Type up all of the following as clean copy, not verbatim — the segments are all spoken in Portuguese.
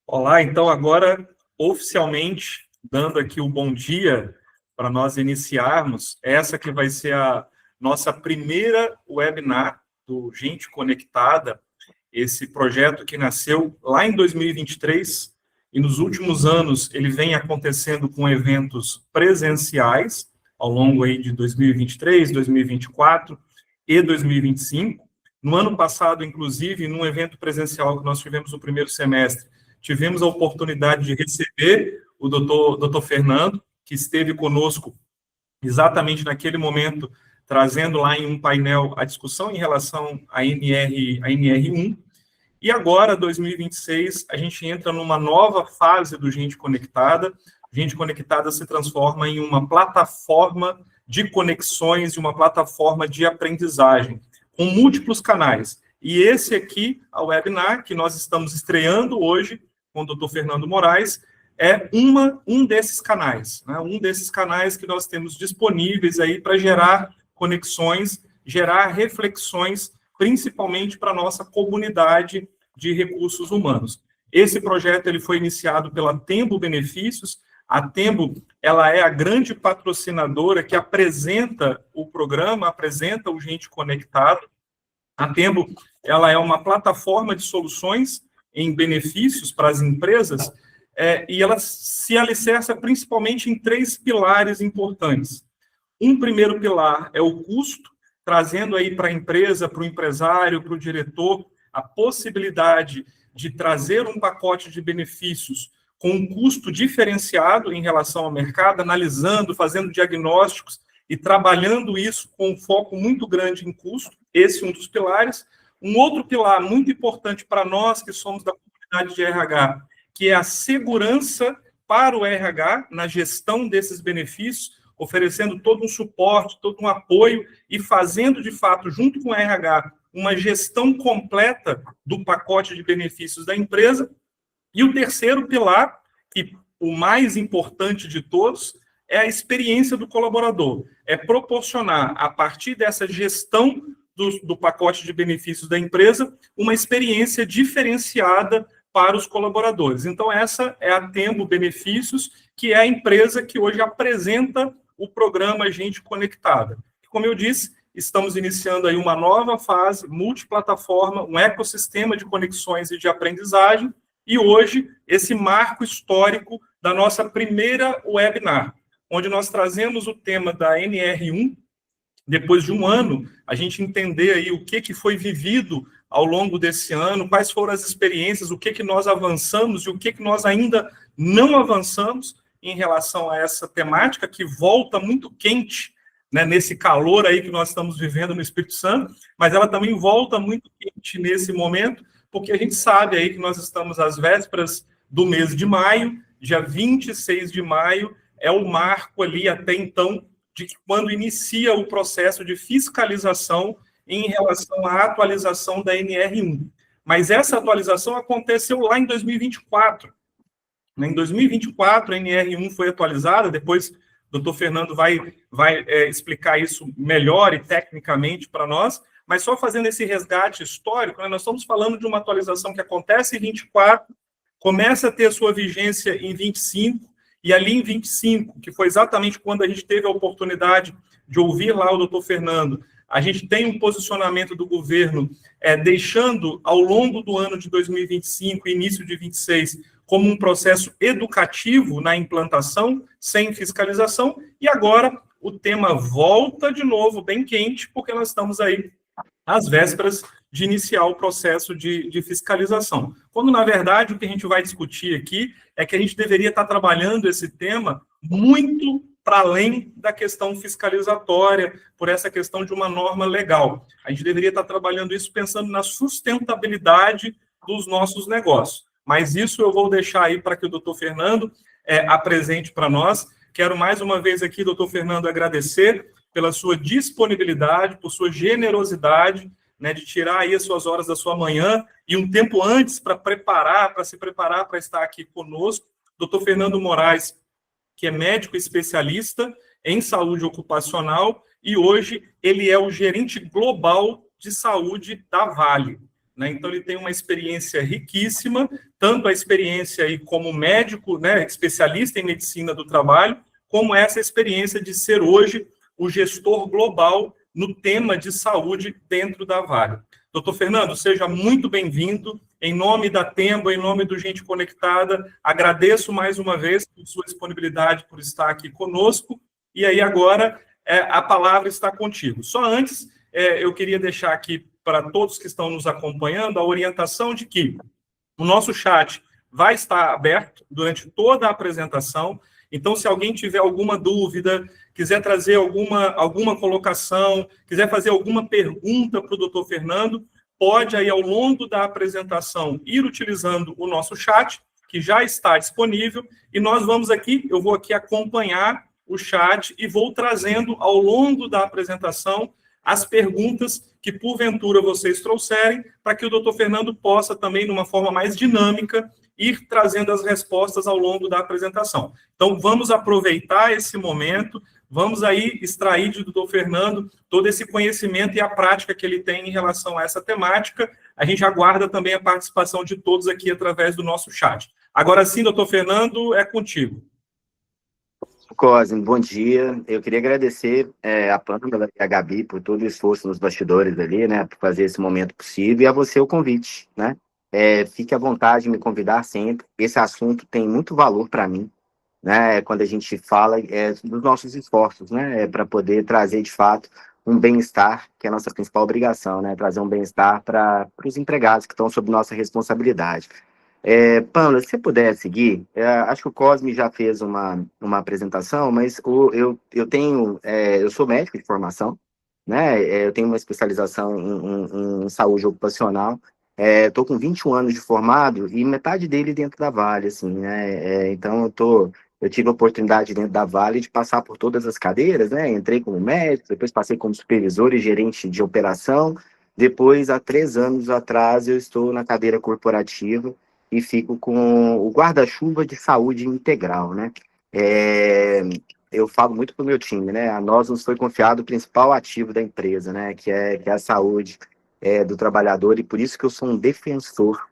Olá, então agora oficialmente dando aqui o bom dia para nós iniciarmos essa que vai ser a nossa primeira webinar do Gente Conectada, esse projeto que nasceu lá em 2023 e nos últimos anos ele vem acontecendo com eventos presenciais ao longo aí de 2023, 2024 e 2025. No ano passado, inclusive, num evento presencial que nós tivemos no primeiro semestre, tivemos a oportunidade de receber o doutor Fernando, que esteve conosco exatamente naquele momento, trazendo lá em um painel a discussão em relação à NR1. E agora, 2026, a gente entra numa nova fase do Gente Conectada. Gente Conectada se transforma em uma plataforma de conexões, e uma plataforma de aprendizagem, com múltiplos canais. E esse aqui, a webinar, que nós estamos estreando hoje, com o Dr. Fernando Moraes, é um desses canais, né? Um desses canais que nós temos disponíveis aí para gerar conexões, gerar reflexões, principalmente para a nossa comunidade de recursos humanos. Esse projeto ele foi iniciado pela Tembo Benefícios. A Tembo, ela é a grande patrocinadora que apresenta o programa, apresenta o Gente Conectado. A Tembo, ela é uma plataforma de soluções em benefícios para as empresas, e ela se alicerça principalmente em três pilares importantes. Um primeiro pilar é o custo, trazendo aí para a empresa, para o empresário, para o diretor, a possibilidade de trazer um pacote de benefícios com um custo diferenciado em relação ao mercado, analisando, fazendo diagnósticos e trabalhando isso com um foco muito grande em custo. Esse é um dos pilares. Um outro pilar muito importante para nós, que somos da comunidade de RH, que é a segurança para o RH na gestão desses benefícios, oferecendo todo um suporte, todo um apoio e fazendo, de fato, junto com o RH, uma gestão completa do pacote de benefícios da empresa. E o terceiro pilar, e o mais importante de todos, é a experiência do colaborador. É proporcionar, a partir dessa gestão do pacote de benefícios da empresa, uma experiência diferenciada para os colaboradores. Então, essa é a Tembo Benefícios, que é a empresa que hoje apresenta o programa Gente Conectada. Como eu disse, estamos iniciando aí uma nova fase, multiplataforma, um ecossistema de conexões e de aprendizagem, e hoje, esse marco histórico da nossa primeira webinar, onde nós trazemos o tema da NR1, depois de um ano, a gente entender aí o que foi vivido ao longo desse ano, quais foram as experiências, o que nós avançamos e o que nós ainda não avançamos em relação a essa temática que volta muito quente, né, nesse calor aí que nós estamos vivendo no Espírito Santo, mas ela também volta muito quente nesse momento, porque a gente sabe aí que nós estamos às vésperas do mês de maio, dia 26 de maio, é o marco ali até então de quando inicia o processo de fiscalização em relação à atualização da NR1. Mas essa atualização aconteceu lá em 2024. Em 2024, a NR1 foi atualizada, depois o doutor Fernando vai explicar isso melhor e tecnicamente para nós, mas só fazendo esse resgate histórico, né, nós estamos falando de uma atualização que acontece em 24, começa a ter sua vigência em 25, e ali em 25, que foi exatamente quando a gente teve a oportunidade de ouvir lá o doutor Fernando, a gente tem um posicionamento do governo deixando, ao longo do ano de 2025 e início de 26, como um processo educativo na implantação, sem fiscalização, e agora o tema volta de novo bem quente, porque nós estamos aí às vésperas de iniciar o processo de fiscalização. Quando, na verdade, o que a gente vai discutir aqui é que a gente deveria estar trabalhando esse tema muito para além da questão fiscalizatória, por essa questão de uma norma legal. A gente deveria estar trabalhando isso pensando na sustentabilidade dos nossos negócios. Mas isso eu vou deixar aí para que o doutor Fernando apresente para nós. Quero mais uma vez aqui, doutor Fernando, agradecer pela sua disponibilidade, por sua generosidade, né, de tirar aí as suas horas da sua manhã e um tempo antes para se preparar para estar aqui conosco. Doutor Fernando Moraes, que é médico especialista em saúde ocupacional e hoje ele é o gerente global de saúde da Vale. né? Então, ele tem uma experiência riquíssima, tanto a experiência aí como médico, né, especialista em medicina do trabalho, como essa experiência de ser hoje o gestor global no tema de saúde dentro da Vale. Doutor Fernando, seja muito bem-vindo. Em nome da Tembo, em nome do Gente Conectada, agradeço mais uma vez por sua disponibilidade, por estar aqui conosco. E aí, agora, a palavra está contigo. Só antes, eu queria deixar aqui para todos que estão nos acompanhando a orientação de que o nosso chat vai estar aberto durante toda a apresentação. Então, se alguém tiver alguma dúvida, quiser trazer alguma colocação, quiser fazer alguma pergunta para o doutor Fernando, pode aí, ao longo da apresentação, ir utilizando o nosso chat, que já está disponível, e nós vamos aqui, eu vou aqui acompanhar o chat e vou trazendo, ao longo da apresentação, as perguntas que, porventura, vocês trouxerem, para que o doutor Fernando possa também, de uma forma mais dinâmica, ir trazendo as respostas ao longo da apresentação. Então, vamos aproveitar esse momento, vamos aí extrair do doutor Fernando todo esse conhecimento e a prática que ele tem em relação a essa temática. A gente aguarda também a participação de todos aqui através do nosso chat. Agora sim, doutor Fernando, é contigo. Cosme, bom dia. Eu queria agradecer a Pâmela e a Gabi por todo o esforço nos bastidores ali, né, por fazer esse momento possível, e a você o convite, né? Fique à vontade de me convidar sempre. Esse assunto tem muito valor para mim, né? Quando a gente fala dos nossos esforços, né, para poder trazer de fato um bem-estar, que é a nossa principal obrigação, né? Trazer um bem-estar para os empregados que estão sob nossa responsabilidade. Pamela, se você puder seguir, acho que o Cosme já fez uma apresentação, mas eu sou médico de formação, né? Eu tenho uma especialização em saúde ocupacional, estou com 21 anos de formado e metade dele dentro da Vale, assim, né? Então eu tive a oportunidade dentro da Vale de passar por todas as cadeiras, né? Entrei como médico, depois passei como supervisor e gerente de operação, depois, há 3 anos atrás, eu estou na cadeira corporativa e fico com o guarda-chuva de saúde integral, né? Eu falo muito para o meu time, né? A nós nos foi confiado o principal ativo da empresa, né? Que é a saúde do trabalhador, e por isso que eu sou um defensor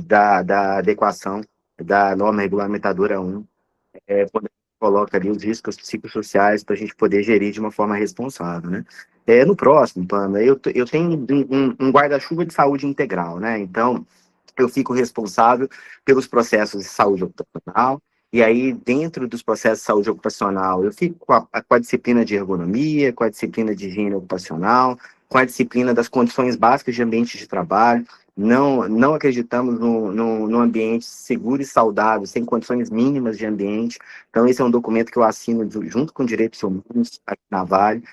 da adequação da norma regulamentadora 1, quando a gente coloca ali os riscos psicossociais para a gente poder gerir de uma forma responsável, né? No próximo, Pana, eu tenho um guarda-chuva de saúde integral, né? Então, eu fico responsável pelos processos de saúde ocupacional, e aí, dentro dos processos de saúde ocupacional, eu fico com a disciplina de ergonomia, com a disciplina de higiene ocupacional, com a disciplina das condições básicas de ambiente de trabalho. Não acreditamos no ambiente seguro e saudável, sem condições mínimas de ambiente. Então, esse é um documento que eu assino junto com direitos humanos aqui na Vale,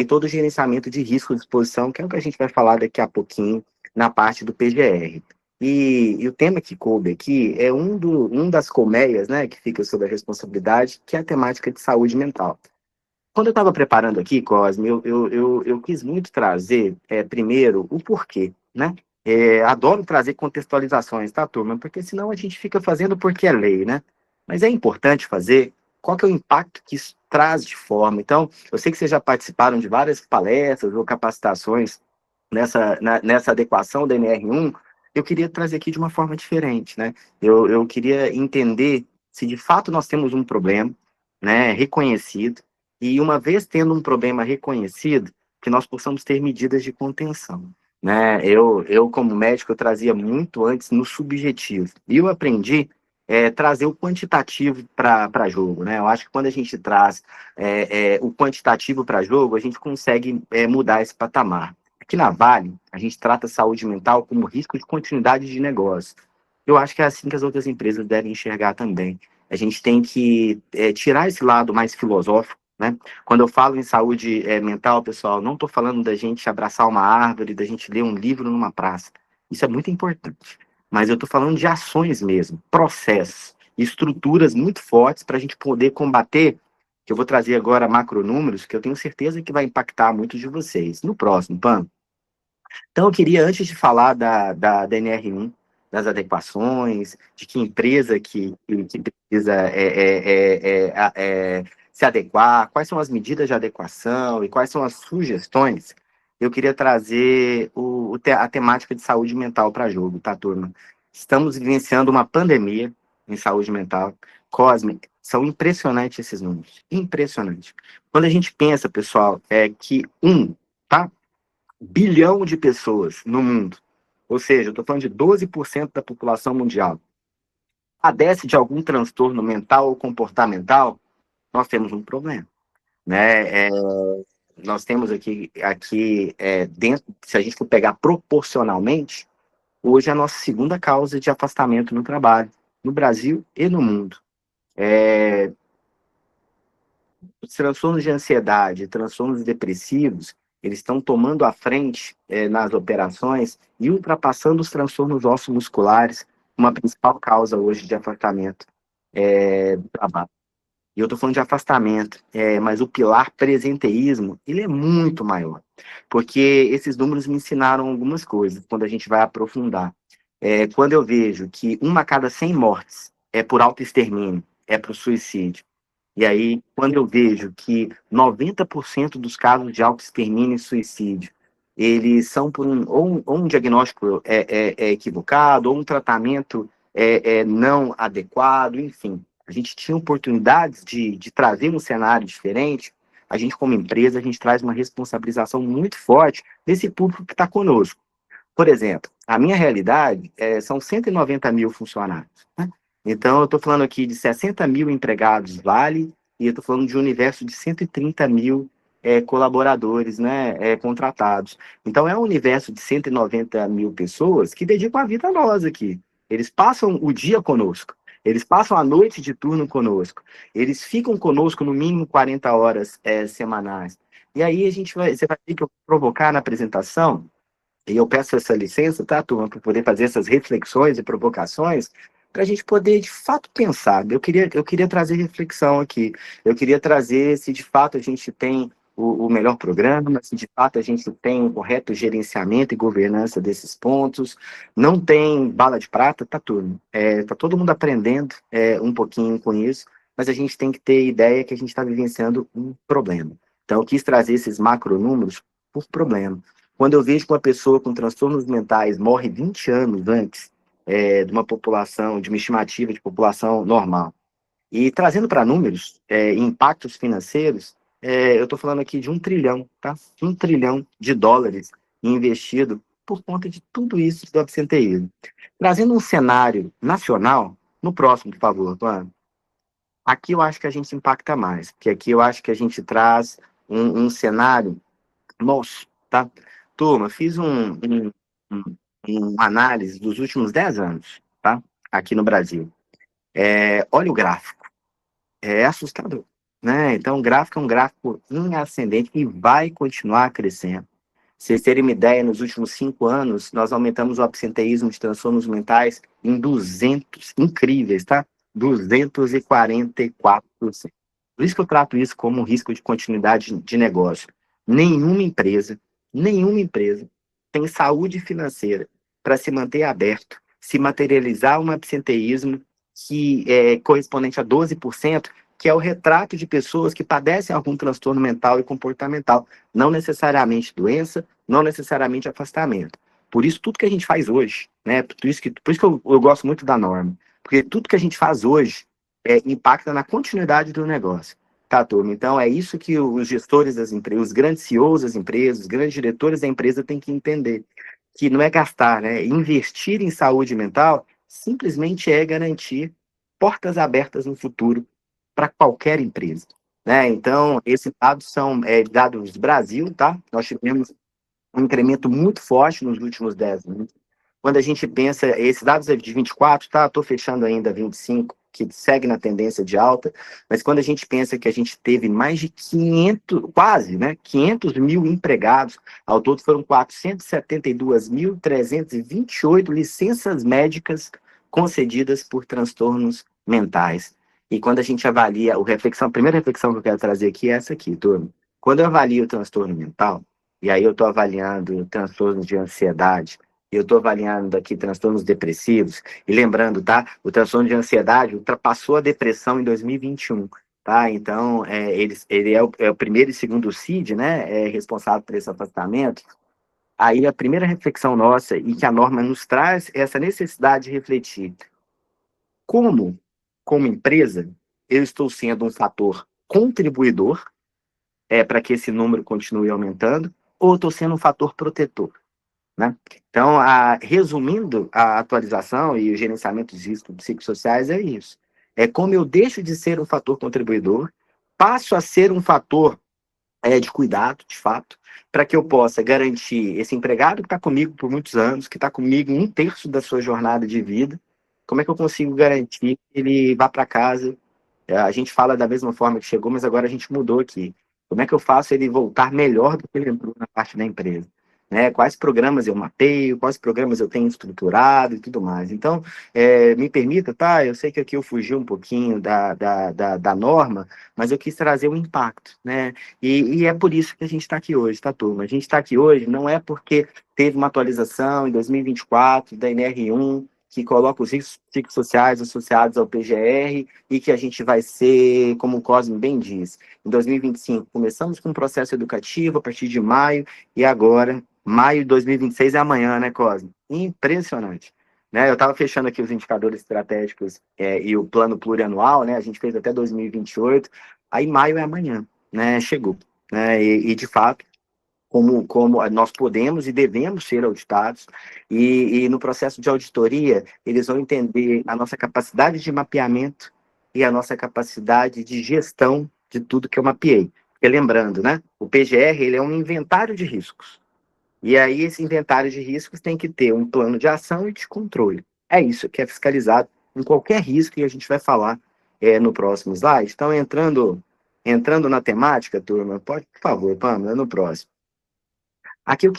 e todo o gerenciamento de risco de exposição, que é o que a gente vai falar daqui a pouquinho, na parte do PGR. E o tema que coube aqui é um das colmeias, né, que fica sob a responsabilidade, que é a temática de saúde mental. Quando eu estava preparando aqui, Cosme, eu quis muito trazer, primeiro, o porquê, né? Adoro trazer contextualizações, tá, turma? Porque senão a gente fica fazendo porque é lei, né? Mas é importante fazer qual que é o impacto que isso traz de forma. Então, eu sei que vocês já participaram de várias palestras ou capacitações nessa adequação da NR1. Eu queria trazer aqui de uma forma diferente, né? Eu queria entender se de fato nós temos um problema, né, reconhecido, e uma vez tendo um problema reconhecido, que nós possamos ter medidas de contenção, né? Eu como médico, eu trazia muito antes no subjetivo, e eu aprendi trazer o quantitativo para jogo, né? Eu acho que quando a gente traz o quantitativo para jogo, a gente consegue mudar esse patamar. Aqui na Vale, a gente trata a saúde mental como risco de continuidade de negócio. Eu acho que é assim que as outras empresas devem enxergar também. A gente tem que tirar esse lado mais filosófico, né? Quando eu falo em saúde mental, pessoal, não estou falando da gente abraçar uma árvore, da gente ler um livro numa praça. Isso é muito importante. Mas eu estou falando de ações mesmo, processos, estruturas muito fortes para a gente poder combater, que eu vou trazer agora macronúmeros, que eu tenho certeza que vai impactar muitos de vocês. No próximo, Pan. Então, eu queria, antes de falar da NR1, das adequações, de que empresa que precisa se adequar, quais são as medidas de adequação e quais são as sugestões, eu queria trazer a temática de saúde mental para jogo, tá, turma? Estamos vivenciando uma pandemia em saúde mental. Cosme, são impressionantes esses números. Impressionante. Quando a gente pensa, pessoal, que tá? Bilhão de pessoas no mundo, ou seja, eu estou falando de 12% da população mundial, padece de algum transtorno mental ou comportamental, nós temos um problema, né? Nós temos dentro, se a gente for pegar proporcionalmente, hoje é a nossa segunda causa de afastamento no trabalho, no Brasil e no mundo. Os transtornos de ansiedade, transtornos depressivos, eles estão tomando a frente nas operações e ultrapassando os transtornos ossomusculares, uma principal causa hoje de afastamento do trabalho. E eu estou falando de afastamento, mas o pilar presenteísmo, ele é muito maior, porque esses números me ensinaram algumas coisas, quando a gente vai aprofundar. Quando eu vejo que uma a cada 100 mortes é por autoextermínio, é por suicídio, e aí, quando eu vejo que 90% dos casos de autoextermínio e suicídio, eles são por ou um diagnóstico equivocado, ou um tratamento não adequado, enfim. A gente tinha oportunidades de trazer um cenário diferente. A gente, como empresa, a gente traz uma responsabilização muito forte desse público que está conosco. Por exemplo, a minha realidade são 190 mil funcionários, né? Então, eu estou falando aqui de 60 mil empregados Vale e eu estou falando de um universo de 130 mil colaboradores, né, contratados. Então, é um universo de 190 mil pessoas que dedicam a vida a nós aqui. Eles passam o dia conosco, eles passam a noite de turno conosco, eles ficam conosco no mínimo 40 horas semanais. E aí, você vai ter que provocar na apresentação. E eu peço essa licença, tá, turma, para poder fazer essas reflexões e provocações, para a gente poder, de fato, pensar. Eu queria trazer reflexão aqui. Eu queria trazer se, de fato, a gente tem o melhor programa, se, de fato, a gente tem o correto gerenciamento e governança desses pontos. Não tem bala de prata, tá, turma? Tá todo mundo aprendendo um pouquinho com isso, mas a gente tem que ter ideia que a gente está vivenciando um problema. Então, eu quis trazer esses macronúmeros por problema. Quando eu vejo que uma pessoa com transtornos mentais morre 20 anos antes de uma população, de uma estimativa de população normal, e trazendo para números, impactos financeiros, eu estou falando aqui de 1 trilhão, tá? 1 trilhão de dólares investido por conta de tudo isso do absenteísmo. Trazendo um cenário nacional, no próximo, por favor, Tuan. Aqui eu acho que a gente impacta mais, porque aqui eu acho que a gente traz um cenário nosso, tá? Turma, fiz uma análise dos últimos 10 anos, tá? Aqui no Brasil. Olha o gráfico, é assustador, né? Então, o gráfico é um gráfico em ascendente e vai continuar crescendo. Vocês terem uma ideia, nos últimos 5 anos, nós aumentamos o absenteísmo de transtornos mentais em 200, incríveis, tá? 244%. Por isso que eu trato isso como um risco de continuidade de negócio. Nenhuma empresa tem saúde financeira para se manter aberto, se materializar um absenteísmo que é correspondente a 12%, que é o retrato de pessoas que padecem algum transtorno mental e comportamental, não necessariamente doença, não necessariamente afastamento. Por isso, tudo que a gente faz hoje, né? Por isso que eu gosto muito da norma, porque tudo que a gente faz hoje impacta na continuidade do negócio. Tá, turma? Então, é isso que os gestores das empresas, os grandes CEOs das empresas, os grandes diretores da empresa têm que entender, que não é gastar, né? Investir em saúde mental simplesmente é garantir portas abertas no futuro para qualquer empresa, né? Então, esses dados são dados do Brasil, tá? Nós tivemos um incremento muito forte nos últimos 10 anos. Quando a gente pensa, esses dados é de 24, tá? Estou fechando ainda 25, que segue na tendência de alta, mas quando a gente pensa que a gente teve mais de 500, quase, né? 500 mil empregados, ao todo foram 472.328 licenças médicas concedidas por transtornos mentais. E quando a gente avalia, a primeira reflexão que eu quero trazer aqui é essa aqui, turma. Quando eu avalio o transtorno mental, e aí eu estou avaliando transtornos de ansiedade, eu estou avaliando aqui transtornos depressivos, e lembrando, tá? O transtorno de ansiedade ultrapassou a depressão em 2021. tá? Então, ele é o primeiro e segundo CID, né? É responsável por esse afastamento. Aí a primeira reflexão nossa, e que a norma nos traz, é essa necessidade de refletir como empresa, eu estou sendo um fator contribuidor para que esse número continue aumentando, ou estou sendo um fator protetor, né? Então, resumindo a atualização e o gerenciamento dos riscos psicossociais é isso. É como eu deixo de ser um fator contribuidor, passo a ser um fator de cuidado, de fato, para que eu possa garantir esse empregado que está comigo por muitos anos, que está comigo um terço da sua jornada de vida, como é que eu consigo garantir que ele vá para casa? A gente fala da mesma forma que chegou, mas agora a gente mudou aqui. Como é que eu faço ele voltar melhor do que ele entrou na parte da empresa? Né? Quais programas eu mapeio, quais programas eu tenho estruturado e tudo mais. Então, me permita, tá? Eu sei que aqui eu fugi um pouquinho da norma, mas eu quis trazer um impacto, né? E é por isso que a gente está aqui hoje, tá, turma? A gente está aqui hoje não é porque teve uma atualização em 2024 da NR1, que coloca os riscos psicossociais associados ao PGR e que a gente vai ser, como o Cosme bem diz, em 2025 começamos com um processo educativo a partir de maio e agora, maio de 2026 é amanhã, né, Cosme? Impressionante. Né? Eu estava fechando aqui os indicadores estratégicos e o plano plurianual, né? A gente fez até 2028, aí maio é amanhã, né? Chegou. Né? E de fato, como nós podemos e devemos ser auditados, e no processo de auditoria, eles vão entender a nossa capacidade de mapeamento e a nossa capacidade de gestão de tudo que eu mapeei. Porque lembrando, né, o PGR ele é um inventário de riscos. E aí esse inventário de riscos tem que ter um plano de ação e de controle. É isso que é fiscalizado em qualquer risco, e a gente vai falar no próximo slide. Então, entrando na temática, turma, pode, por favor, Pamela, no próximo. Aqui eu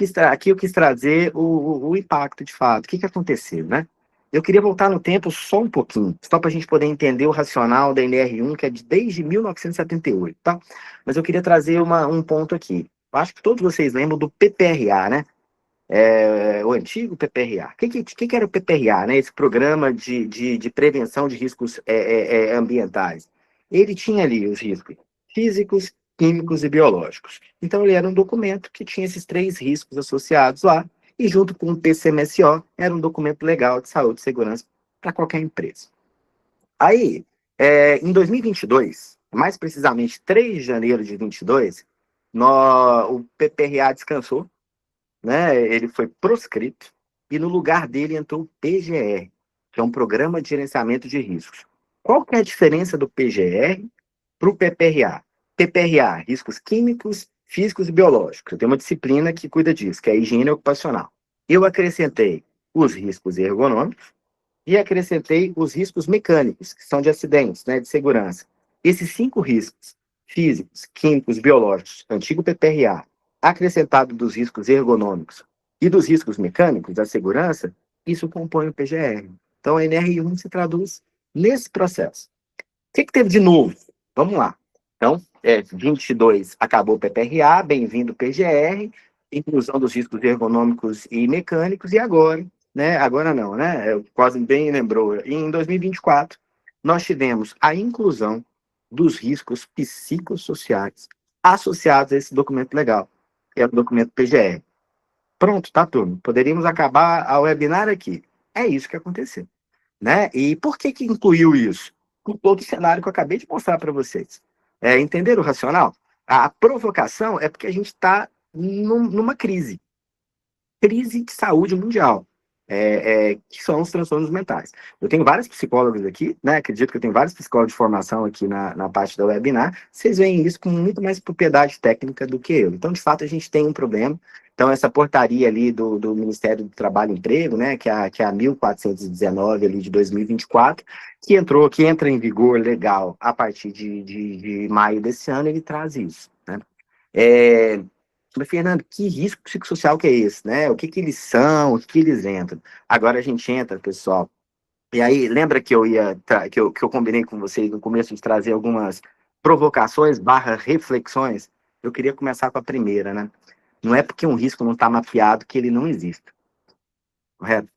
quis trazer o impacto, de fato. O que aconteceu, né? Eu queria voltar no tempo só um pouquinho, só para a gente poder entender o racional da NR1, que é desde 1978, tá? Mas eu queria trazer um ponto aqui. Eu acho que todos vocês lembram do PPRA, né? O antigo PPRA. O que era o PPRA, né? Esse programa de prevenção de riscos ambientais. Ele tinha ali os riscos físicos, químicos e biológicos. Então, ele era um documento que tinha esses 3 riscos associados lá, e junto com o PCMSO, era um documento legal de saúde e segurança para qualquer empresa. Aí, em 2022, mais precisamente 3 de janeiro de 22, o PPRA descansou, né? Ele foi proscrito e no lugar dele entrou o PGR, que é um programa de gerenciamento de riscos. Qual que é a diferença do PGR para o PPRA? PPRA, riscos químicos, físicos e biológicos. Eu tenho uma disciplina que cuida disso, que é a higiene ocupacional. Eu acrescentei os riscos ergonômicos e acrescentei os riscos mecânicos, que são de acidentes, né, de segurança. Esses 5 riscos, físicos, químicos, biológicos, antigo PPRA, acrescentado dos riscos ergonômicos e dos riscos mecânicos da segurança, isso compõe o PGR. Então, a NR1 se traduz nesse processo. O que teve de novo? Vamos lá. Então, 22 acabou o PPRA, bem-vindo o PGR, inclusão dos riscos ergonômicos e mecânicos, e agora, né? Agora não, né? Quase bem lembrou. Em 2024, nós tivemos a inclusão dos riscos psicossociais associados a esse documento legal, que é o documento PGR. Pronto, tá, turma? Poderíamos acabar a webinar aqui. É isso que aconteceu, né? E por que incluiu isso? Com todo o cenário que eu acabei de mostrar para vocês. Entenderam o racional? A provocação é porque a gente está numa crise de saúde mundial, que são os transtornos mentais. Eu tenho vários psicólogos aqui, né? Acredito que eu tenho vários psicólogos de formação aqui na parte da webinar. Vocês veem isso com muito mais propriedade técnica do que eu. Então, de fato, a gente tem um problema. Então, essa portaria ali do Ministério do Trabalho e Emprego, né, que é a 1419 ali de 2024, que entra em vigor legal a partir de maio desse ano, ele traz isso, né? Mas, Fernando, que risco psicossocial que é esse, né? O que eles são, o que eles entram? Agora a gente entra, pessoal. E aí, lembra que eu combinei com vocês no começo de trazer algumas provocações / reflexões? Eu queria começar com a primeira, né? Não é porque um risco não está mapeado que ele não existe, correto?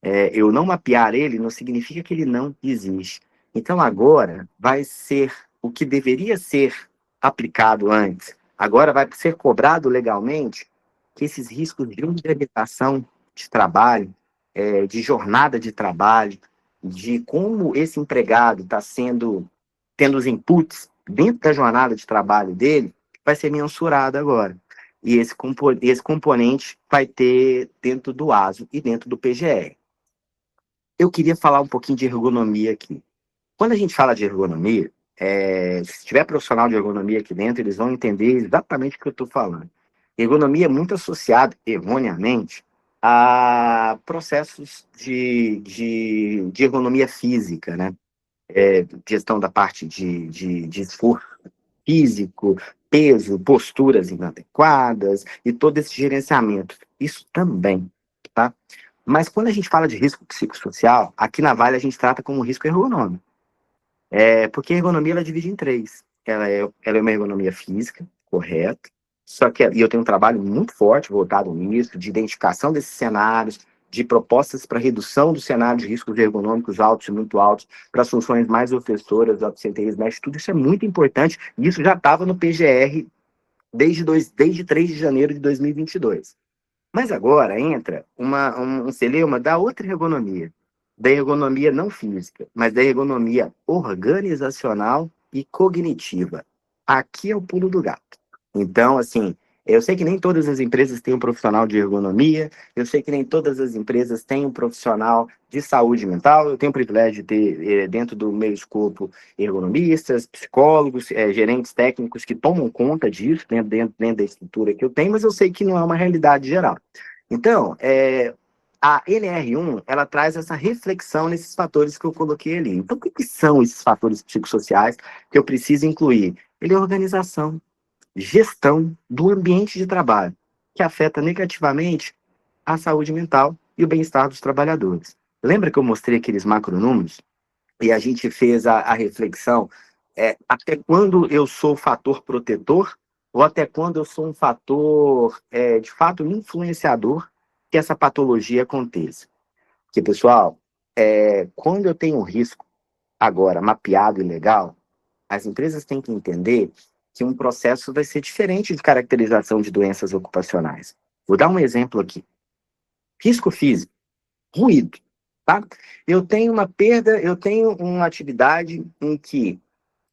Eu não mapear ele não significa que ele não existe. Então, agora vai ser o que deveria ser aplicado antes, agora vai ser cobrado legalmente, que esses riscos de organização de trabalho, de jornada de trabalho, de como esse empregado está tendo os inputs dentro da jornada de trabalho dele, vai ser mensurado agora. E esse componente vai ter dentro do ASO e dentro do PGR. Eu queria falar um pouquinho de ergonomia aqui. Quando a gente fala de ergonomia, se tiver profissional de ergonomia aqui dentro, eles vão entender exatamente o que eu estou falando. Ergonomia é muito associada, erroneamente, a processos de ergonomia física, né? Gestão da parte de esforço físico, peso, posturas inadequadas e todo esse gerenciamento. Isso também, tá? Mas quando a gente fala de risco psicossocial, aqui na Vale a gente trata como risco ergonômico. Porque a ergonomia ela divide em três. Ela é uma ergonomia física, correta, só que e eu tenho um trabalho muito forte voltado nisso, de identificação desses cenários, de propostas para redução do cenário de riscos ergonômicos altos e muito altos, para soluções mais ofensoras, absenteísmo, tudo isso é muito importante, e isso já estava no PGR desde 3 de janeiro de 2022. Mas agora entra um celeuma da outra ergonomia, da ergonomia não física, mas da ergonomia organizacional e cognitiva. Aqui é o pulo do gato. Então, assim, eu sei que nem todas as empresas têm um profissional de ergonomia, eu sei que nem todas as empresas têm um profissional de saúde mental, eu tenho o privilégio de ter, dentro do meu escopo, ergonomistas, psicólogos, gerentes técnicos que tomam conta disso, dentro da estrutura que eu tenho, mas eu sei que não é uma realidade geral. Então, a NR1, ela traz essa reflexão nesses fatores que eu coloquei ali. Então, o que são esses fatores psicossociais que eu preciso incluir? Ele é organização, gestão do ambiente de trabalho, que afeta negativamente a saúde mental e o bem-estar dos trabalhadores. Lembra que eu mostrei aqueles macronúmeros? E a gente fez a reflexão, até quando eu sou fator protetor ou até quando eu sou um fator, de fato, influenciador que essa patologia aconteça. Porque, pessoal, quando eu tenho um risco agora mapeado e legal, as empresas têm que entender que um processo vai ser diferente de caracterização de doenças ocupacionais. Vou dar um exemplo aqui. Risco físico, ruído, tá? Eu tenho uma perda, eu tenho uma atividade em que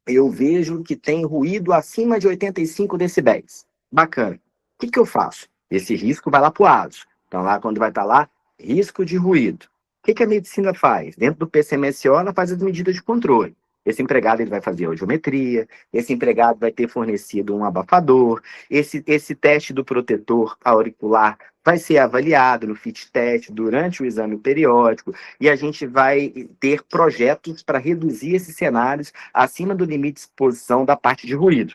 eu vejo que tem ruído acima de 85 decibéis. Bacana. O que eu faço? Esse risco vai lá para o ASO. Então, lá, quando vai estar lá, risco de ruído. O que a medicina faz? Dentro do PCMSO, ela faz as medidas de controle. Esse empregado ele vai fazer a audiometria, esse empregado vai ter fornecido um abafador, esse teste do protetor auricular vai ser avaliado no fit test durante o exame periódico, e a gente vai ter projetos para reduzir esses cenários acima do limite de exposição da parte de ruído.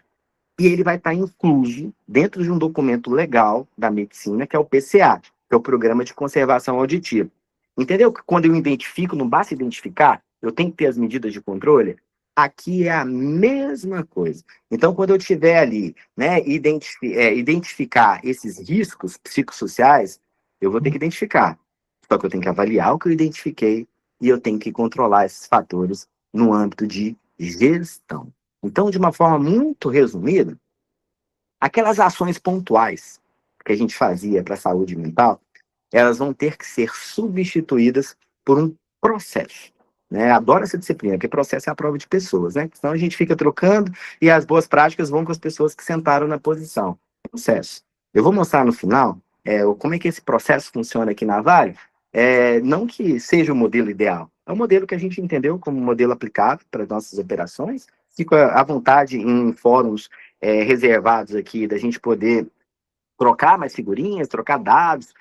E ele vai estar incluso dentro de um documento legal da medicina, que é o PCA, que é o Programa de Conservação Auditiva. Entendeu? Que quando eu identifico, não basta identificar, eu tenho que ter as medidas de controle. Aqui é a mesma coisa. Então, quando eu tiver ali, né, identificar esses riscos psicossociais, eu vou ter que identificar. Só que eu tenho que avaliar o que eu identifiquei e eu tenho que controlar esses fatores no âmbito de gestão. Então, de uma forma muito resumida, aquelas ações pontuais que a gente fazia para a saúde mental, elas vão ter que ser substituídas por um processo. Né? Adoro essa disciplina, porque processo é a prova de pessoas, né? Senão a gente fica trocando e as boas práticas vão com as pessoas que sentaram na posição. Processo. Eu vou mostrar no final como é que esse processo funciona aqui na Vale, não que seja o modelo ideal, é o modelo que a gente entendeu como modelo aplicável para as nossas operações. Fico à vontade em fóruns reservados aqui da gente poder trocar mais figurinhas, trocar dados.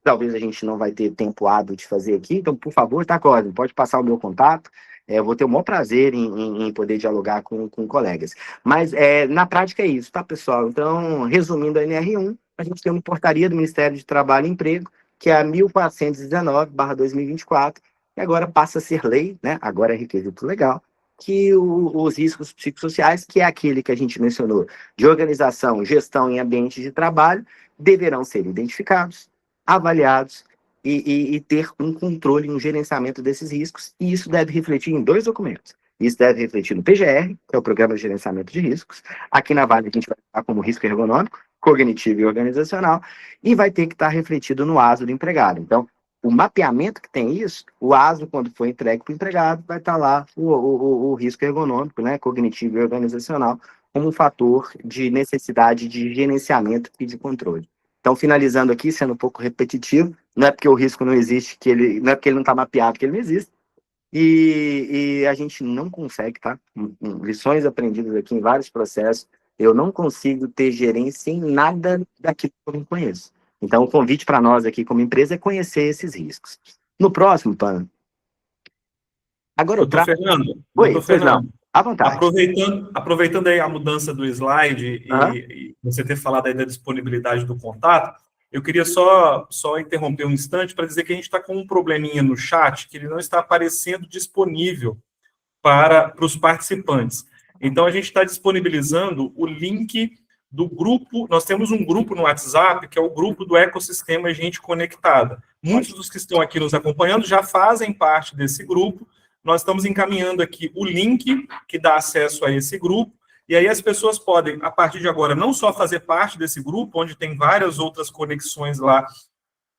Talvez a gente não vai ter tempo hábil de fazer aqui, então, por favor, tá, Cosme, pode passar o meu contato, eu vou ter o maior prazer em poder dialogar com colegas. Mas, na prática, é isso, tá, pessoal? Então, resumindo a NR1, a gente tem uma portaria do Ministério de Trabalho e Emprego, que é a 1419/2024, e agora passa a ser lei, né? Agora é requisito legal, que os riscos psicossociais, que é aquele que a gente mencionou, de organização, gestão em ambiente de trabalho, deverão ser identificados, avaliados e ter um controle, um gerenciamento desses riscos, e isso deve refletir em 2 documentos. Isso deve refletir no PGR, que é o Programa de Gerenciamento de Riscos. Aqui na Vale a gente vai estar como risco ergonômico, cognitivo e organizacional, e vai ter que estar refletido no ASO do empregado. Então, o mapeamento que tem isso, o ASO, quando for entregue para o empregado, vai estar lá o risco ergonômico, né, cognitivo e organizacional, como um fator de necessidade de gerenciamento e de controle. Então, finalizando aqui, sendo um pouco repetitivo, não é porque o risco não existe, não é porque ele não está mapeado que ele não existe, e a gente não consegue, tá? Lições aprendidas aqui em vários processos, eu não consigo ter gerência em nada daquilo que eu não conheço. Então, o convite para nós aqui como empresa é conhecer esses riscos. No próximo, Pan, agora eu Doutor trago... Fernando, Oi, doutor pois não, Fernando, à vontade. aproveitando aí a mudança do slide Aham. e você ter falado aí da disponibilidade do contato, eu queria só interromper um instante para dizer que a gente está com um probleminha no chat que ele não está aparecendo disponível para os participantes. Então, a gente está disponibilizando o link do grupo. Nós temos um grupo no WhatsApp, que é o grupo do ecossistema Gente Conectada. Muitos dos que estão aqui nos acompanhando já fazem parte desse grupo. Nós estamos encaminhando aqui o link que dá acesso a esse grupo, e aí as pessoas podem, a partir de agora, não só fazer parte desse grupo, onde tem várias outras conexões lá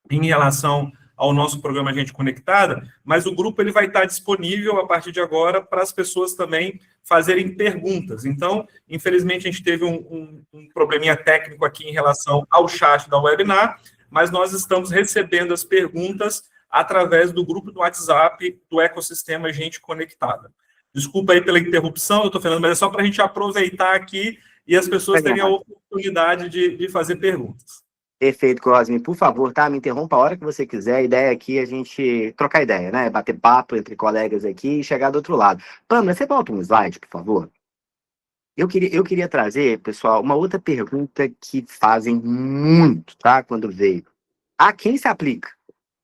em relação ao nosso programa Gente Conectada, mas o grupo ele vai estar disponível a partir de agora para as pessoas também fazerem perguntas. Então, infelizmente, a gente teve um probleminha técnico aqui em relação ao chat da webinar, mas nós estamos recebendo as perguntas através do grupo do WhatsApp do ecossistema Gente Conectada. Desculpa aí pela interrupção, doutor Fernando, mas é só para a gente aproveitar aqui e as pessoas terem a oportunidade de fazer perguntas. Perfeito, Cosme. Por favor, tá? Me interrompa a hora que você quiser. A ideia aqui é a gente trocar ideia, né? Bater papo entre colegas aqui e chegar do outro lado. Pamela, você volta um slide, por favor? Eu queria trazer, pessoal, uma outra pergunta que fazem muito, tá? Quando veio. A quem se aplica?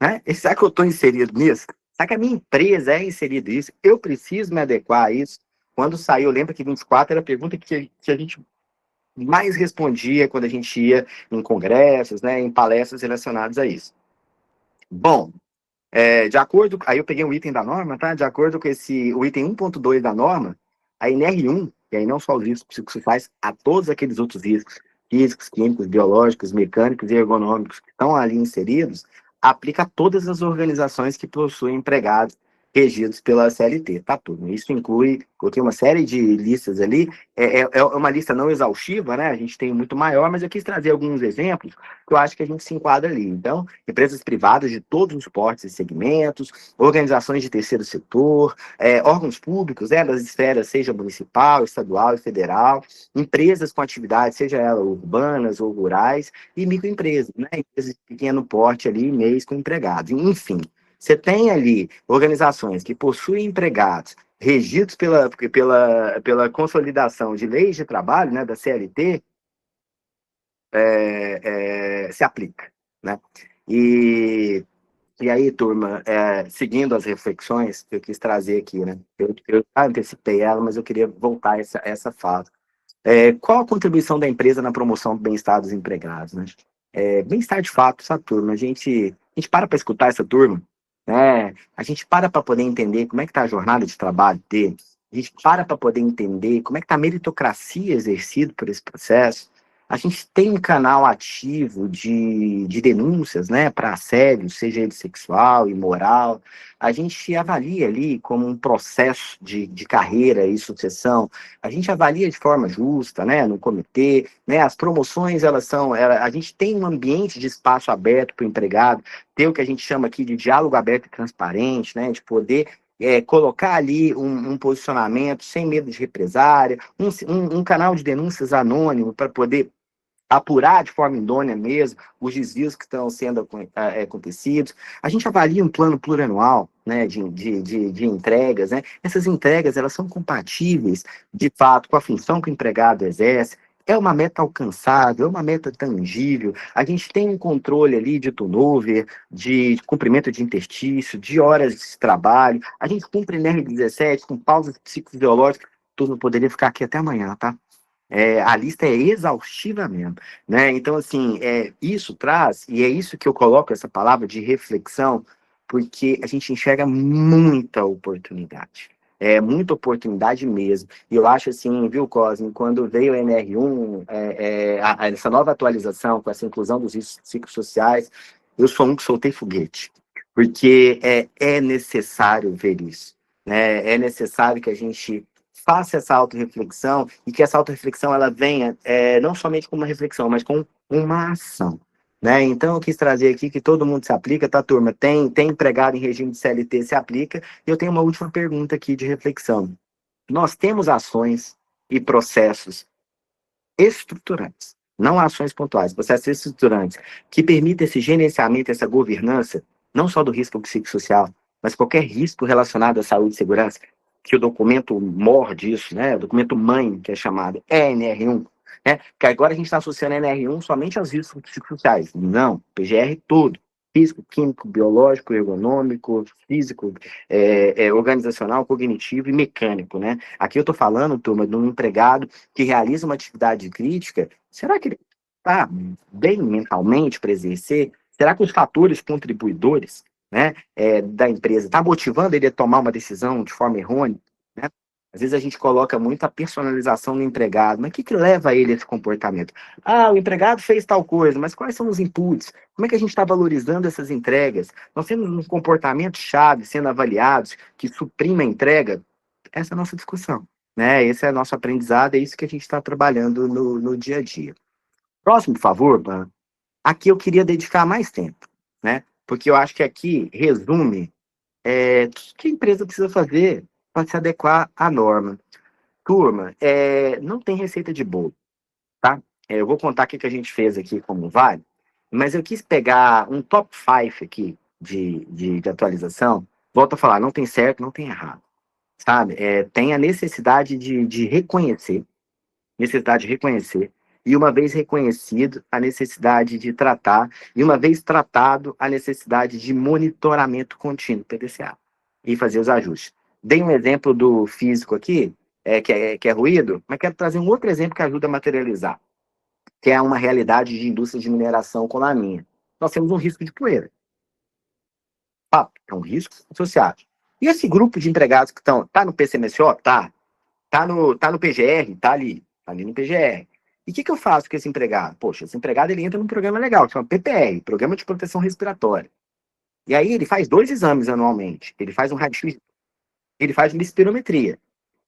Né? Será que eu estou inserido nisso? Será que a minha empresa é inserida nisso? Eu preciso me adequar a isso? Quando saiu, lembra que 24 era a pergunta que a gente mais respondia quando a gente ia em congressos, né, em palestras relacionadas a isso. Bom, de acordo... Aí eu peguei um item da norma, tá? De acordo com o item 1.2 da norma, a NR1, e aí não só os riscos psicossociais, a todos aqueles outros riscos, físicos, químicos, biológicos, mecânicos e ergonômicos que estão ali inseridos, aplica a todas as organizações que possuem empregados regidos pela CLT, tá tudo. Isso inclui, coloquei uma série de listas ali, é uma lista não exaustiva, né? A gente tem muito maior, mas eu quis trazer alguns exemplos que eu acho que a gente se enquadra ali. Então, empresas privadas de todos os portes e segmentos, organizações de terceiro setor, órgãos públicos, das esferas, seja municipal, estadual e federal, empresas com atividades, seja elas urbanas ou rurais, e microempresas, né? Empresas de pequeno porte ali, MEIs com empregados, enfim. Você tem ali organizações que possuem empregados regidos pela consolidação de leis de trabalho, né, da CLT, se aplica, né? E aí, turma, seguindo as reflexões que eu quis trazer aqui, né? Eu antecipei ela, mas eu queria voltar a essa fala. Qual a contribuição da empresa na promoção do bem-estar dos empregados, né? Bem-estar de fato, essa turma, a gente para escutar essa turma, né? A gente para poder entender como é que está a jornada de trabalho dele, a gente para poder entender como é que está a meritocracia exercida por esse processo. A gente tem um canal ativo de denúncias, né, para assédio, seja ele sexual, imoral. A gente avalia ali como um processo de carreira e sucessão. A gente avalia de forma justa, né, no comitê, né, as promoções, a gente tem um ambiente de espaço aberto para o empregado, ter o que a gente chama aqui de diálogo aberto e transparente, né, de poder colocar ali um posicionamento sem medo de represária, um canal de denúncias anônimo para poder apurar de forma idônea mesmo os desvios que estão sendo acontecidos. A gente avalia um plano plurianual, né, de entregas, né? Essas entregas, elas são compatíveis, de fato, com a função que o empregado exerce. É uma meta alcançável, é uma meta tangível. A gente tem um controle ali de turnover, de cumprimento de interstício, de horas de trabalho. A gente cumpre NR17 com pausas psicofisiológicas. Tudo poderia ficar aqui até amanhã, tá? A lista é exaustiva mesmo, né? Então, assim, isso traz, e é isso que eu coloco essa palavra de reflexão, porque a gente enxerga muita oportunidade. É muita oportunidade mesmo. E eu acho assim, viu, Cosme, quando veio o NR1, essa nova atualização, com essa inclusão dos ciclos sociais, eu sou um que soltei foguete, porque é necessário ver isso, né? É necessário que a gente faça essa autorreflexão e que essa autorreflexão ela venha não somente com uma reflexão, mas com uma ação. Né? Então, eu quis trazer aqui que todo mundo se aplica, tá, turma? Tem empregado em regime de CLT, se aplica. E eu tenho uma última pergunta aqui de reflexão. Nós temos ações e processos estruturantes, não ações pontuais, processos estruturantes, que permitem esse gerenciamento, essa governança, não só do risco psicossocial, mas qualquer risco relacionado à saúde e segurança, que o documento mor disso, né? O documento mãe, que é chamado ENR1, né? Que agora a gente está associando a NR1 somente aos riscos psicossociais. Não, PGR todo. Físico, químico, biológico, ergonômico, físico, organizacional, cognitivo e mecânico, né? Aqui eu estou falando, turma, de um empregado que realiza uma atividade crítica. Será que ele está bem mentalmente para exercer? Será que os fatores contribuidores, né, da empresa está motivando ele a tomar uma decisão de forma errônea? Né? Às vezes a gente coloca muita personalização no empregado, mas o que leva ele a esse comportamento? Ah, o empregado fez tal coisa, mas quais são os inputs? Como é que a gente está valorizando essas entregas? Nós temos um comportamento-chave sendo avaliados que suprime a entrega? Essa é a nossa discussão, né? Esse é o nosso aprendizado, é isso que a gente está trabalhando no dia a dia. Próximo, por favor, Ban. Aqui eu queria dedicar mais tempo, né? Porque eu acho que aqui resume tudo que a empresa precisa fazer para se adequar à norma. Turma, não tem receita de bolo, tá? Eu vou contar o que a gente fez aqui como vale, mas eu quis pegar um top 5 aqui de atualização. Volto a falar, não tem certo, não tem errado, sabe? Tem a necessidade de reconhecer, e uma vez reconhecido, a necessidade de tratar, e uma vez tratado, a necessidade de monitoramento contínuo, PDCA, e fazer os ajustes. Dei um exemplo do físico aqui, que é ruído, mas quero trazer um outro exemplo que ajuda a materializar, que é uma realidade de indústria de mineração como a minha. Nós temos um risco de poeira. É um risco associado. E esse grupo de empregados que tá no PCMSO? Tá no PGR? Tá ali no PGR. E o que eu faço com esse empregado? Poxa, esse empregado ele entra num programa legal, que chama PPR, Programa de Proteção Respiratória. E aí ele faz 2 exames anualmente. Ele faz um raio-x, ele faz uma espirometria.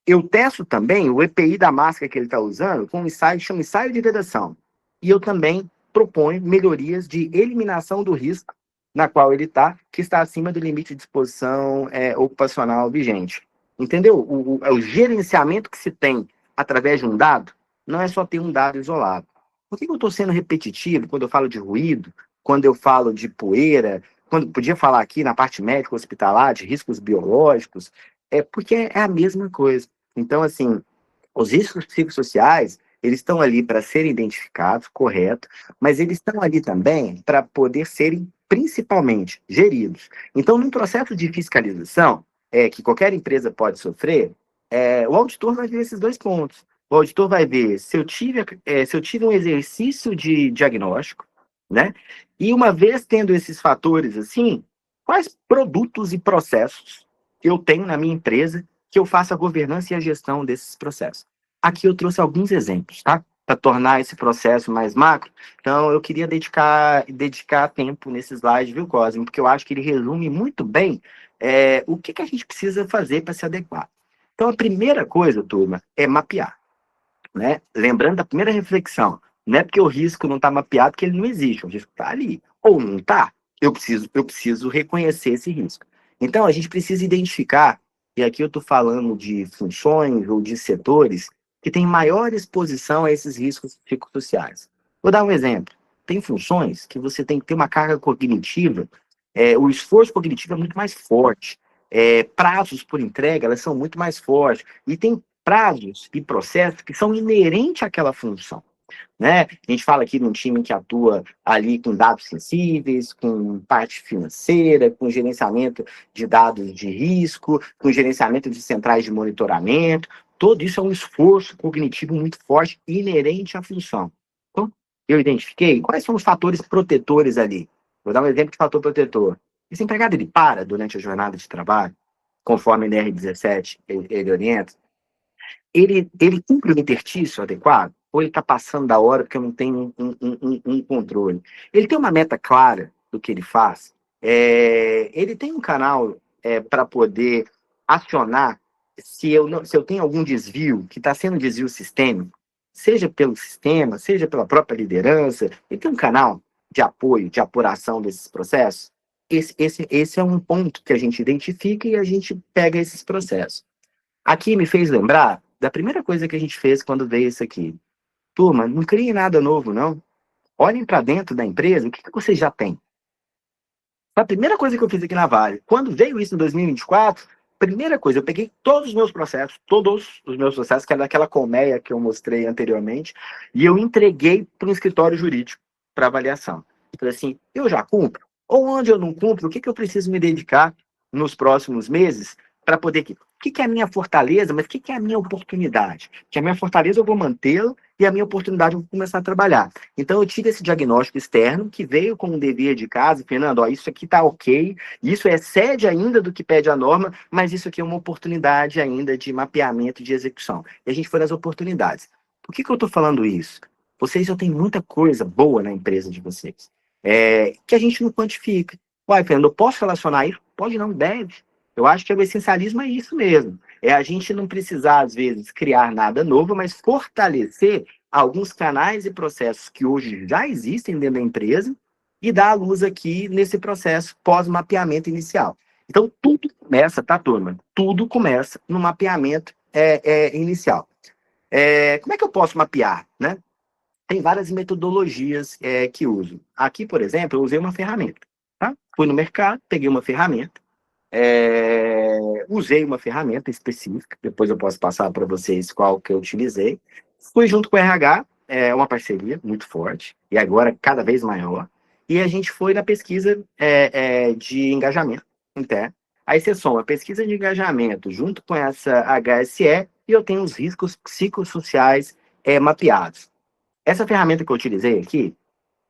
Eu testo também o EPI da máscara que ele está usando com um ensaio, chama ensaio de vedação. E eu também proponho melhorias de eliminação do risco na qual ele está, que está acima do limite de exposição ocupacional vigente. Entendeu? O gerenciamento que se tem através de um dado não é só ter um dado isolado. Por que eu estou sendo repetitivo quando eu falo de ruído, quando eu falo de poeira, quando podia falar aqui na parte médica hospitalar de riscos biológicos? Porque é a mesma coisa. Então, assim, os riscos psicossociais, eles estão ali para serem identificados, correto, mas eles estão ali também para poder serem, principalmente, geridos. Então, num processo de fiscalização, que qualquer empresa pode sofrer, o auditor vai ver esses 2 pontos. O auditor vai ver se eu tive um exercício de diagnóstico, né? E uma vez tendo esses fatores assim, quais produtos e processos eu tenho na minha empresa que eu faça a governança e a gestão desses processos. Aqui eu trouxe alguns exemplos, tá? Para tornar esse processo mais macro. Então, eu queria dedicar tempo nesse slide, viu, Cosme? Porque eu acho que ele resume muito bem o que a gente precisa fazer para se adequar. Então, a primeira coisa, turma, é mapear, né? Lembrando da primeira reflexão, não é porque o risco não está mapeado que ele não existe, o risco está ali. Ou não está, eu preciso reconhecer esse risco. Então, a gente precisa identificar, e aqui eu estou falando de funções ou de setores que têm maior exposição a esses riscos psicossociais. Vou dar um exemplo. Tem funções que você tem que ter uma carga cognitiva, o esforço cognitivo é muito mais forte, prazos por entrega, elas são muito mais fortes, e tem prazos e processos que são inerentes àquela função, né? A gente fala aqui de um time que atua ali com dados sensíveis, com parte financeira, com gerenciamento de dados de risco, com gerenciamento de centrais de monitoramento. Todo isso é um esforço cognitivo muito forte, inerente à função. Então, eu identifiquei quais são os fatores protetores ali. Vou dar um exemplo de fator protetor. Esse empregado, ele para durante a jornada de trabalho? conforme a NR17 ele orienta, ele cumpre o interstício adequado? Ou ele está passando da hora porque não tem um controle? Ele tem uma meta clara do que ele faz? Ele tem um canal para poder acionar se eu tenho algum desvio, que está sendo desvio sistêmico, seja pelo sistema, seja pela própria liderança, ele tem um canal de apoio, de apuração desses processos? Esse é um ponto que a gente identifica e a gente pega esses processos. Aqui me fez lembrar da primeira coisa que a gente fez quando veio isso aqui. Turma, não criem nada novo, não. Olhem para dentro da empresa, o que vocês já têm? Foi a primeira coisa que eu fiz aqui na Vale. Quando veio isso em 2024, primeira coisa, eu peguei todos os meus processos, que era daquela colmeia que eu mostrei anteriormente, e eu entreguei para o escritório jurídico para avaliação. Falei assim, eu já cumpro? Ou onde eu não cumpro, o que eu preciso me dedicar nos próximos meses para poder... O que é a minha fortaleza, mas o que é a minha oportunidade? Que a minha fortaleza eu vou mantê-la e a minha oportunidade eu vou começar a trabalhar. Então eu tive esse diagnóstico externo que veio com um dever de casa, Fernando, ó, isso aqui tá ok, isso excede ainda do que pede a norma, mas isso aqui é uma oportunidade ainda de mapeamento e de execução. E a gente foi nas oportunidades. Por que eu estou falando isso? Vocês já têm muita coisa boa na empresa de vocês, que a gente não quantifica. Uai, Fernando, eu posso relacionar isso? Pode não, deve. Eu acho que o essencialismo é isso mesmo. É a gente não precisar, às vezes, criar nada novo, mas fortalecer alguns canais e processos que hoje já existem dentro da empresa e dar a luz aqui nesse processo pós-mapeamento inicial. Então, tudo começa, tá, turma? Tudo começa no mapeamento inicial. Como é que eu posso mapear, né? Tem várias metodologias que uso. Aqui, por exemplo, eu usei uma ferramenta. Tá? Fui no mercado, peguei uma ferramenta, usei uma ferramenta específica, depois eu posso passar para vocês qual que eu utilizei. Fui junto com o RH, uma parceria muito forte, e agora cada vez maior, e a gente foi na pesquisa de engajamento interno. Aí você soma a pesquisa de engajamento junto com essa HSE, e eu tenho os riscos psicossociais mapeados. Essa ferramenta que eu utilizei aqui,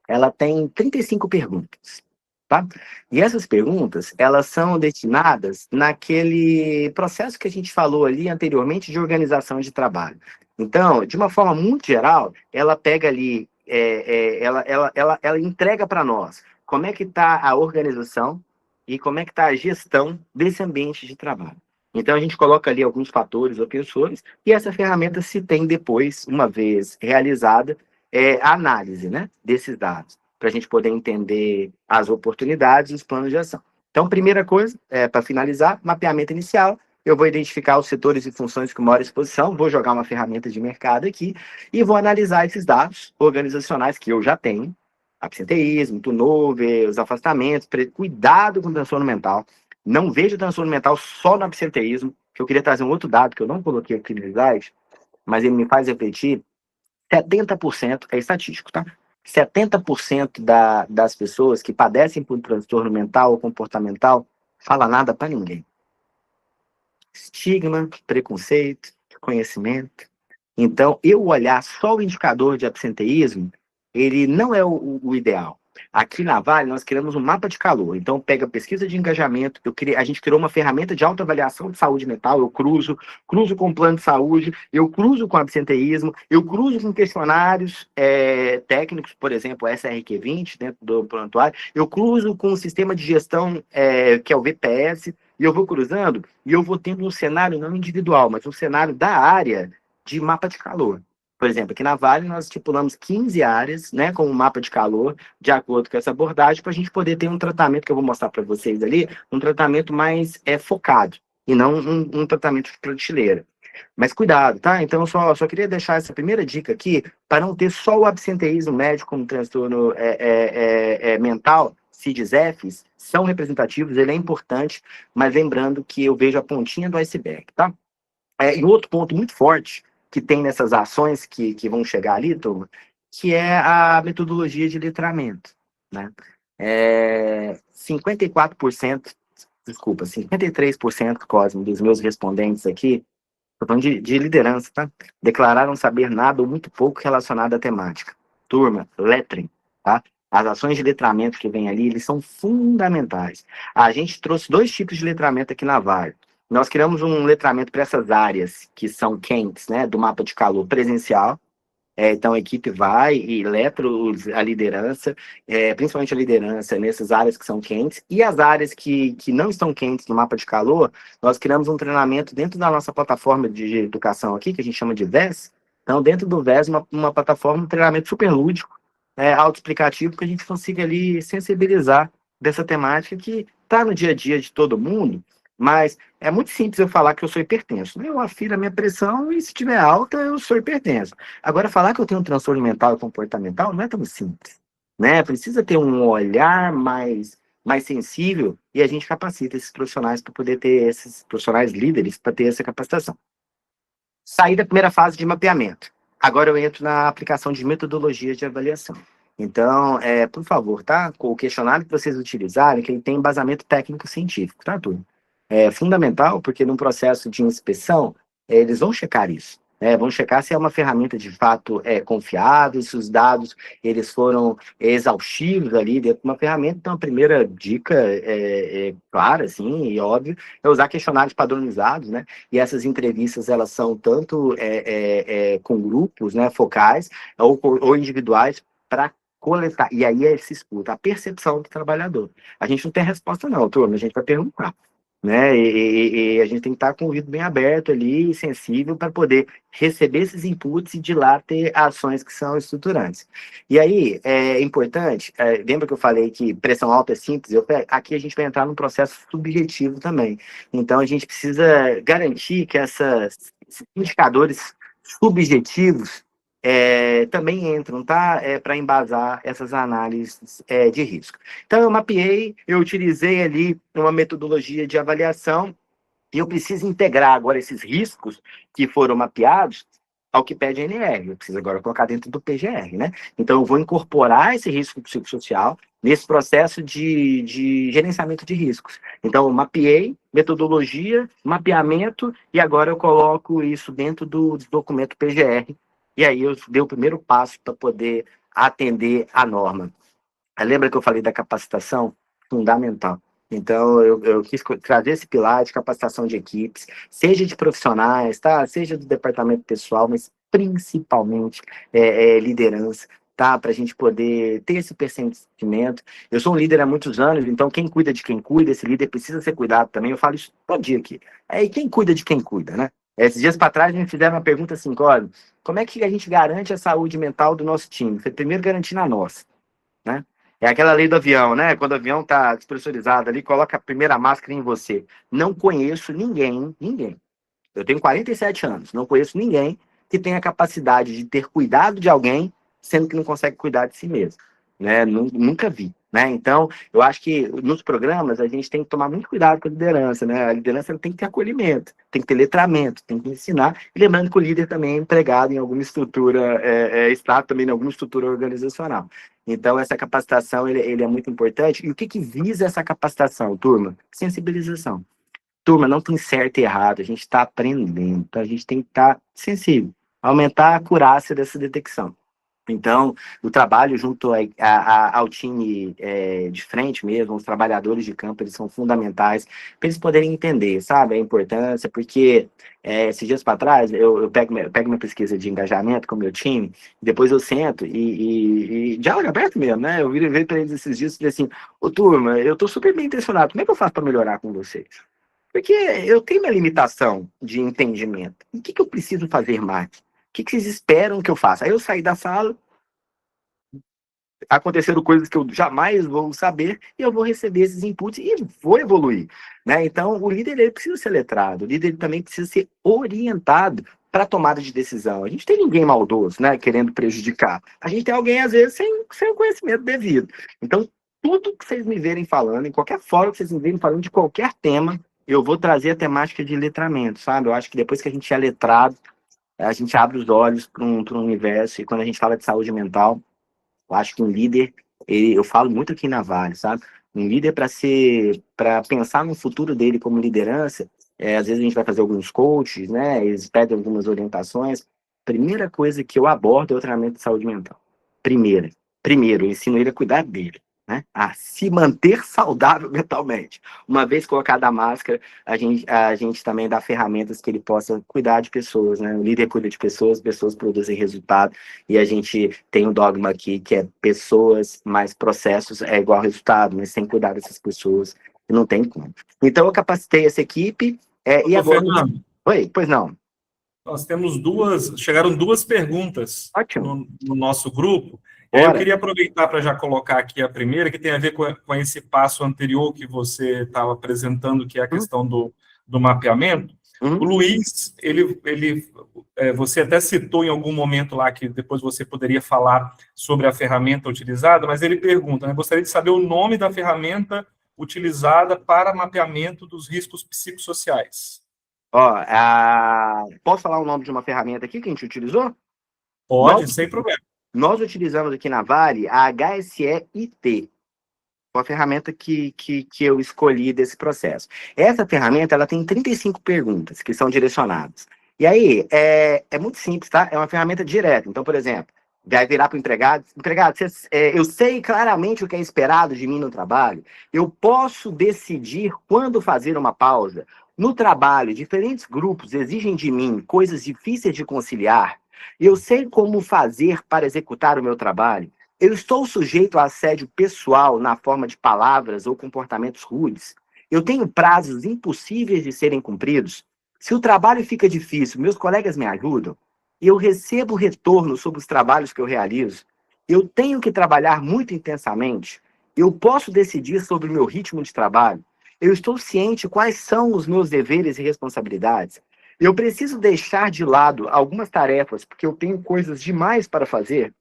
ela tem 35 perguntas. Tá? E essas perguntas, elas são destinadas naquele processo que a gente falou ali anteriormente de organização de trabalho. Então, de uma forma muito geral, ela pega ali, ela entrega para nós como é que está a organização e como é que está a gestão desse ambiente de trabalho. Então, a gente coloca ali alguns fatores opressores e essa ferramenta se tem depois, uma vez realizada, a análise, né, desses dados, para a gente poder entender as oportunidades e os planos de ação. Então, primeira coisa, para finalizar, mapeamento inicial, eu vou identificar os setores e funções com maior exposição, vou jogar uma ferramenta de mercado aqui e vou analisar esses dados organizacionais que eu já tenho, absenteísmo, turnover, os afastamentos, cuidado com o transtorno mental. Não vejo transtorno mental só no absenteísmo, que eu queria trazer um outro dado que eu não coloquei aqui no slide, mas ele me faz refletir. 70% é estatístico, tá? 70% das pessoas que padecem por transtorno mental ou comportamental fala nada para ninguém. Estigma, preconceito, conhecimento. Então, eu olhar só o indicador de absenteísmo, ele não é o ideal. Aqui na Vale, nós criamos um mapa de calor. Então, pega a pesquisa de engajamento, a gente criou uma ferramenta de autoavaliação de saúde mental, eu cruzo com plano de saúde, eu cruzo com absenteísmo, eu cruzo com questionários técnicos, por exemplo, SRQ20, dentro do prontuário, eu cruzo com o sistema de gestão, que é o VPS, e eu vou cruzando, e eu vou tendo um cenário não individual, mas um cenário da área de mapa de calor. Por exemplo, aqui na Vale nós estipulamos 15 áreas, né, com um mapa de calor, de acordo com essa abordagem, para a gente poder ter um tratamento, que eu vou mostrar para vocês ali, um tratamento mais focado, e não um tratamento de prateleira. Mas cuidado, tá? Então, eu só queria deixar essa primeira dica aqui, para não ter só o absenteísmo médico como transtorno mental, CIDs-Fs, são representativos, ele é importante, mas lembrando que eu vejo a pontinha do iceberg, tá? E outro ponto muito forte que tem nessas ações que vão chegar ali, turma, que é a metodologia de letramento, né? 53%, Cosme, dos meus respondentes aqui, estou falando de liderança, tá? Declararam saber nada ou muito pouco relacionado à temática. Turma, letrem, tá? As ações de letramento que vem ali, eles são fundamentais. A gente trouxe 2 tipos de letramento aqui na Vale. Nós criamos um letramento para essas áreas que são quentes, né, do mapa de calor presencial. Então, a equipe vai e letra a liderança, principalmente a liderança nessas áreas que são quentes, e as áreas que não estão quentes no mapa de calor, nós criamos um treinamento dentro da nossa plataforma de educação aqui, que a gente chama de VES. Então, dentro do VES, uma plataforma, um treinamento super lúdico, autoexplicativo, que a gente consiga ali sensibilizar dessa temática que está no dia a dia de todo mundo, mas é muito simples eu falar que eu sou hipertenso. Eu afiro a minha pressão e se estiver alta, eu sou hipertenso. Agora, falar que eu tenho um transtorno mental e comportamental não é tão simples, né? Precisa ter um olhar mais sensível e a gente capacita esses profissionais para poder ter esses profissionais líderes para ter essa capacitação. Saí da primeira fase de mapeamento. Agora eu entro na aplicação de metodologias de avaliação. Então, por favor, tá? Com o questionário que vocês utilizarem, que ele tem embasamento técnico-científico, tá, turma? É fundamental, porque num processo de inspeção, eles vão checar isso. Vão checar se é uma ferramenta de fato confiável, se os dados eles foram exaustivos ali dentro de uma ferramenta. Então, a primeira dica clara, assim, e óbvio, é usar questionários padronizados, né? E essas entrevistas, elas são tanto com grupos, né, focais, ou individuais, para coletar. E aí se escuta a percepção do trabalhador. A gente não tem resposta não, turma, a gente vai perguntar, né? E a gente tem que estar com o ouvido bem aberto ali, sensível, para poder receber esses inputs e de lá ter ações que são estruturantes. E aí, é importante, lembra que eu falei que pressão alta é simples? Aqui a gente vai entrar num processo subjetivo também. Então, a gente precisa garantir que esses indicadores subjetivos também entram, tá? Para embasar essas análises de risco. Então, eu mapeei, eu utilizei ali uma metodologia de avaliação e eu preciso integrar agora esses riscos que foram mapeados ao que pede a NR. Eu preciso agora colocar dentro do PGR, né? Então, eu vou incorporar esse risco psicossocial nesse processo de gerenciamento de riscos. Então, eu mapeei, metodologia, mapeamento, e agora eu coloco isso dentro do documento PGR. E aí eu dei o primeiro passo para poder atender a norma. Lembra que eu falei da capacitação? Fundamental. Então, eu quis trazer esse pilar de capacitação de equipes, seja de profissionais, tá? Seja do departamento pessoal, mas principalmente liderança, tá? Para a gente poder ter esse percebimento. Eu sou um líder há muitos anos, então quem cuida de quem cuida, esse líder precisa ser cuidado também. Eu falo isso todo dia aqui. E quem cuida de quem cuida, né? Esses dias para trás, a gente fizeram uma pergunta assim, olha, como é que a gente garante a saúde mental do nosso time? Foi primeiro garantindo a nossa, né? É aquela lei do avião, né? Quando o avião está despressurizado ali, coloca a primeira máscara em você. Não conheço ninguém. Eu tenho 47 anos, não conheço ninguém que tenha a capacidade de ter cuidado de alguém, sendo que não consegue cuidar de si mesmo, né? Nunca vi, né? Então, eu acho que nos programas a gente tem que tomar muito cuidado com a liderança, né? A liderança tem que ter acolhimento, tem que ter letramento, tem que ensinar. E lembrando que o líder também é empregado em alguma estrutura, está também em alguma estrutura organizacional. Então, essa capacitação, ele é muito importante. E o que visa essa capacitação, turma? Sensibilização. Turma, não tem certo e errado, a gente está aprendendo, então a gente tem que estar sensível, aumentar a acurácia dessa detecção. Então, o trabalho junto ao time de frente mesmo, os trabalhadores de campo, eles são fundamentais para eles poderem entender, sabe, a importância, porque esses dias para trás, eu pego minha pesquisa de engajamento com o meu time, depois eu sento e diálogo aberto mesmo, né? Eu virei para eles esses dias e falei assim, ô turma, eu estou super bem intencionado, como é que eu faço para melhorar com vocês? Porque eu tenho minha limitação de entendimento. O que eu preciso fazer mais? O que vocês esperam que eu faça? Aí eu saí da sala, aconteceram coisas que eu jamais vou saber, e eu vou receber esses inputs e vou evoluir, né? Então, o líder ele precisa ser letrado, o líder também precisa ser orientado para tomada de decisão. A gente tem ninguém maldoso, né, querendo prejudicar. A gente tem alguém, às vezes, sem o conhecimento devido. Então, tudo que vocês me verem falando, em qualquer fórum que vocês me verem falando de qualquer tema, eu vou trazer a temática de letramento, sabe? Eu acho que depois que a gente é letrado, a gente abre os olhos para um universo, e quando a gente fala de saúde mental, eu acho que um líder, eu falo muito aqui na Vale, sabe? Um líder para pensar no futuro dele como liderança, às vezes a gente vai fazer alguns coaches, né? Eles pedem algumas orientações. Primeira coisa que eu abordo é o treinamento de saúde mental. Primeiro, eu ensino ele a cuidar dele, né, a se manter saudável mentalmente. Uma vez colocada a máscara, a gente também dá ferramentas que ele possa cuidar de pessoas, né? O líder cuida de pessoas, pessoas produzem resultado, e a gente tem um dogma aqui que é pessoas mais processos é igual resultado, mas sem cuidar dessas pessoas, não tem como. Então eu capacitei essa equipe, e Ô, agora... Fernando, Oi, pois não. nós temos chegaram duas perguntas Ótimo. no nosso grupo, e aí eu Bora. queria aproveitar para já colocar aqui a primeira, que tem a ver com esse passo anterior que você estava apresentando, que é a questão do mapeamento. O Uhum. Luiz, você até citou em algum momento lá que depois você poderia falar sobre a ferramenta utilizada, mas ele pergunta, né, gostaria de saber o nome da ferramenta utilizada para mapeamento dos riscos psicossociais. Ó, posso falar o nome de uma ferramenta aqui que a gente utilizou? Nós, Pode, sem problema. nós utilizamos aqui na Vale a HSE-IT, uma ferramenta que eu escolhi desse processo. Essa ferramenta, ela tem 35 perguntas que são direcionadas. E aí, é muito simples, tá? É uma ferramenta direta. Então, por exemplo, vai virar para o empregado. Empregado, eu sei claramente o que é esperado de mim no trabalho. Eu posso decidir quando fazer uma pausa. No trabalho, diferentes grupos exigem de mim coisas difíceis de conciliar. Eu sei como fazer para executar o meu trabalho. Eu estou sujeito a assédio pessoal na forma de palavras ou comportamentos rudes. Eu tenho prazos impossíveis de serem cumpridos. Se o trabalho fica difícil, meus colegas me ajudam. Eu recebo retorno sobre os trabalhos que eu realizo. Eu tenho que trabalhar muito intensamente. Eu posso decidir sobre o meu ritmo de trabalho. Eu estou ciente quais são os meus deveres e responsabilidades. Eu preciso deixar de lado algumas tarefas porque eu tenho coisas demais para fazer.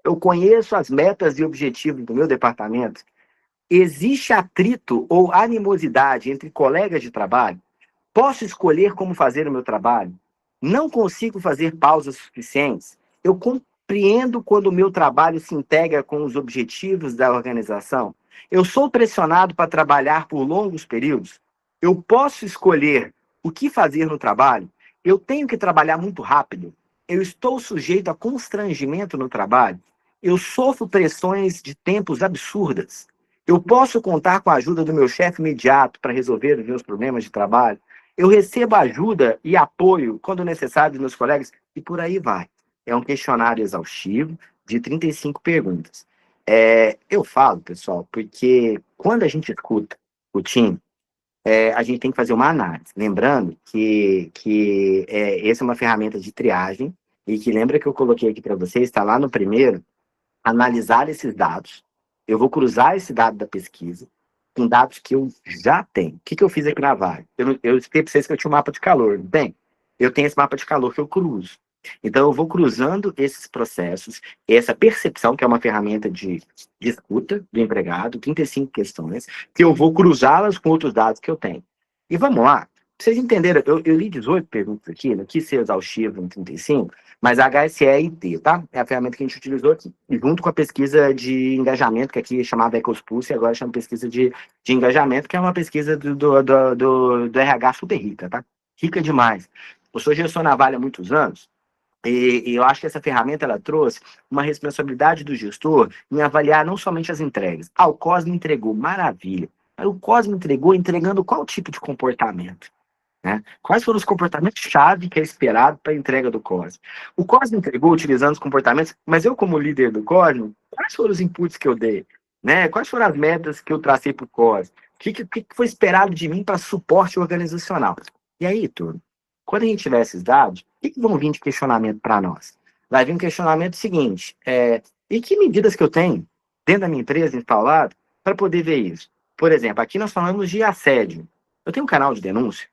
Eu conheço as metas e objetivos do meu departamento. Existe atrito ou animosidade entre colegas de trabalho? Posso escolher como fazer o meu trabalho? Não consigo fazer pausas suficientes? Eu compreendo quando o meu trabalho se integra com os objetivos da organização? Eu sou pressionado para trabalhar por longos períodos? Eu posso escolher o que fazer no trabalho? Eu tenho que trabalhar muito rápido? Eu estou sujeito a constrangimento no trabalho? Eu sofro pressões de tempos absurdas? Eu posso contar com a ajuda do meu chefe imediato para resolver os meus problemas de trabalho? Eu recebo ajuda e apoio quando necessário dos meus colegas, e por aí vai. É um questionário exaustivo de 35 perguntas. Eu falo, pessoal, porque quando a gente escuta o time, a gente tem que fazer uma análise. Lembrando que essa é uma ferramenta de triagem, e que lembra que eu coloquei aqui para vocês, está lá no primeiro, analisar esses dados. Eu vou cruzar esse dado da pesquisa com dados que eu já tenho. O que eu fiz aqui na Vale? Eu expliquei para vocês que eu tinha um mapa de calor. Bem, eu tenho esse mapa de calor que eu cruzo. Então, eu vou cruzando esses processos, essa percepção, que é uma ferramenta de escuta do empregado, 35 questões, que eu vou cruzá-las com outros dados que eu tenho. E vamos lá. Pra vocês entenderem, eu li 18 perguntas aqui, não quis ser exaustivo em 35, mas a HSE-IT, tá? É a ferramenta que a gente utilizou aqui, junto com a pesquisa de engajamento, que aqui chamava EcoSpulse, e agora chama pesquisa de engajamento, que é uma pesquisa do RH super rica, tá? Rica demais. Eu sou gestor na Vale há muitos anos, e eu acho que essa ferramenta ela trouxe uma responsabilidade do gestor em avaliar não somente as entregas. O Cosme entregou, maravilha. Mas o Cosme entregando qual tipo de comportamento? Né? Quais foram os comportamentos-chave que é esperado para a entrega do Cosme? O Cosme entregou utilizando os comportamentos, mas eu, como líder do Cosme, quais foram os inputs que eu dei? Né? Quais foram as metas que eu tracei para o Cosme? O que foi esperado de mim para suporte organizacional? E aí, turma, quando a gente tiver esses dados, o que vão vir de questionamento para nós? Vai vir um questionamento seguinte: e que medidas que eu tenho dentro da minha empresa instalado para poder ver isso? Por exemplo, aqui nós falamos de assédio. Eu tenho um canal de denúncia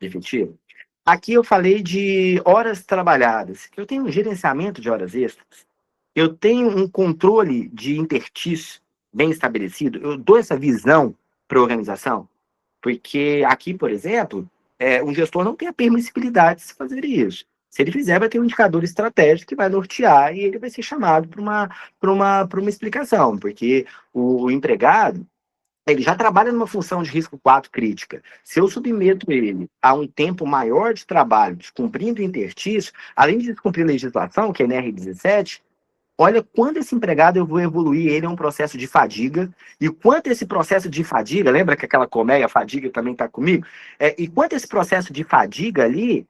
efetivo. Aqui eu falei de horas trabalhadas. Eu tenho um gerenciamento de horas extras. Eu tenho um controle de interstício bem estabelecido. Eu dou essa visão para a organização. Porque aqui, por exemplo, um gestor não tem a permissibilidade de se fazer isso. Se ele fizer, vai ter um indicador estratégico que vai nortear e ele vai ser chamado para uma explicação. Porque o empregado, ele já trabalha numa função de risco 4 crítica. Se eu submeto ele a um tempo maior de trabalho, descumprindo o interstício, além de descumprir a legislação, que é NR17, olha quando esse empregado eu vou evoluir ele é um processo de fadiga, e quanto esse processo de fadiga, lembra que aquela colmeia, fadiga também está comigo? E quanto esse processo de fadiga ali,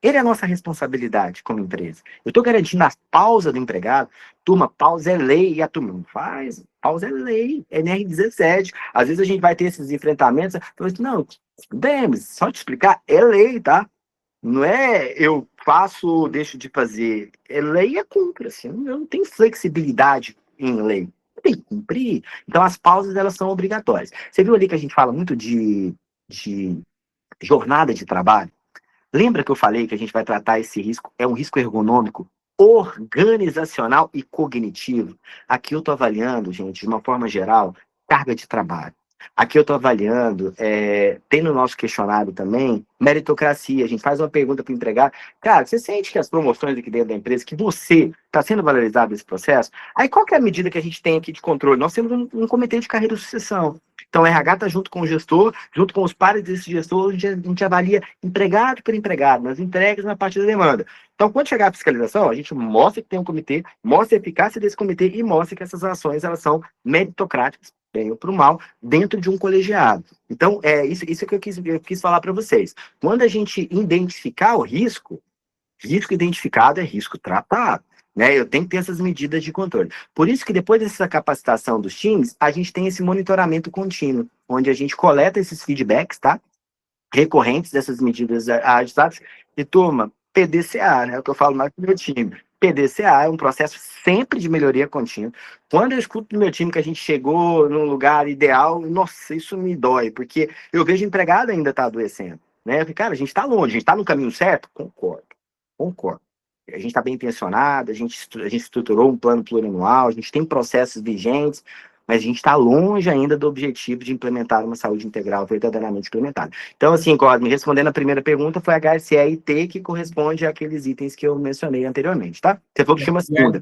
ele é a nossa responsabilidade como empresa. Eu estou garantindo a pausa do empregado. Turma, pausa é lei, e a turma não faz. Pausa é lei, é NR17. Às vezes a gente vai ter esses enfrentamentos, eu assim, não, bem, mas só te explicar, é lei, tá? Não é eu faço, deixo de fazer. É lei, é cumpre, assim. Eu não tenho flexibilidade em lei. Tem que cumprir. Então as pausas, elas são obrigatórias. Você viu ali que a gente fala muito de jornada de trabalho? Lembra que eu falei que a gente vai tratar esse risco? É um risco ergonômico, organizacional e cognitivo. Aqui eu estou avaliando, gente, de uma forma geral, carga de trabalho. Aqui eu estou avaliando, tem no nosso questionário também, meritocracia. A gente faz uma pergunta para o empregado. Cara, você sente que as promoções aqui dentro da empresa, que você está sendo valorizado nesse processo? Aí qual que é a medida que a gente tem aqui de controle? Nós temos um comitê de carreira e sucessão. Então, o RH está junto com o gestor, junto com os pares desse gestor, a gente avalia empregado por empregado, nas entregas, na parte da demanda. Então, quando chegar a fiscalização, a gente mostra que tem um comitê, mostra a eficácia desse comitê e mostra que essas ações elas são meritocráticas, bem ou para o mal, dentro de um colegiado. Então, isso que eu quis falar para vocês. Quando a gente identificar o risco identificado é risco tratado. Né? Eu tenho que ter essas medidas de controle. Por isso que depois dessa capacitação dos times, a gente tem esse monitoramento contínuo, onde a gente coleta esses feedbacks, tá? Recorrentes dessas medidas ajustadas. E, turma, PDCA, né? É o que eu falo mais pro meu time. PDCA é um processo sempre de melhoria contínua. Quando eu escuto do meu time que a gente chegou num lugar ideal, nossa, isso me dói, porque eu vejo empregado ainda tá adoecendo. Né? Eu fico, cara, a gente está longe, a gente está no caminho certo? Concordo. A gente está bem intencionado, a gente estruturou um plano plurianual, a gente tem processos vigentes, mas a gente está longe ainda do objetivo de implementar uma saúde integral verdadeiramente implementada. Então, assim, Cosme, respondendo a primeira pergunta, foi HSE e T que corresponde àqueles itens que eu mencionei anteriormente, tá? Você falou que tinha uma segunda.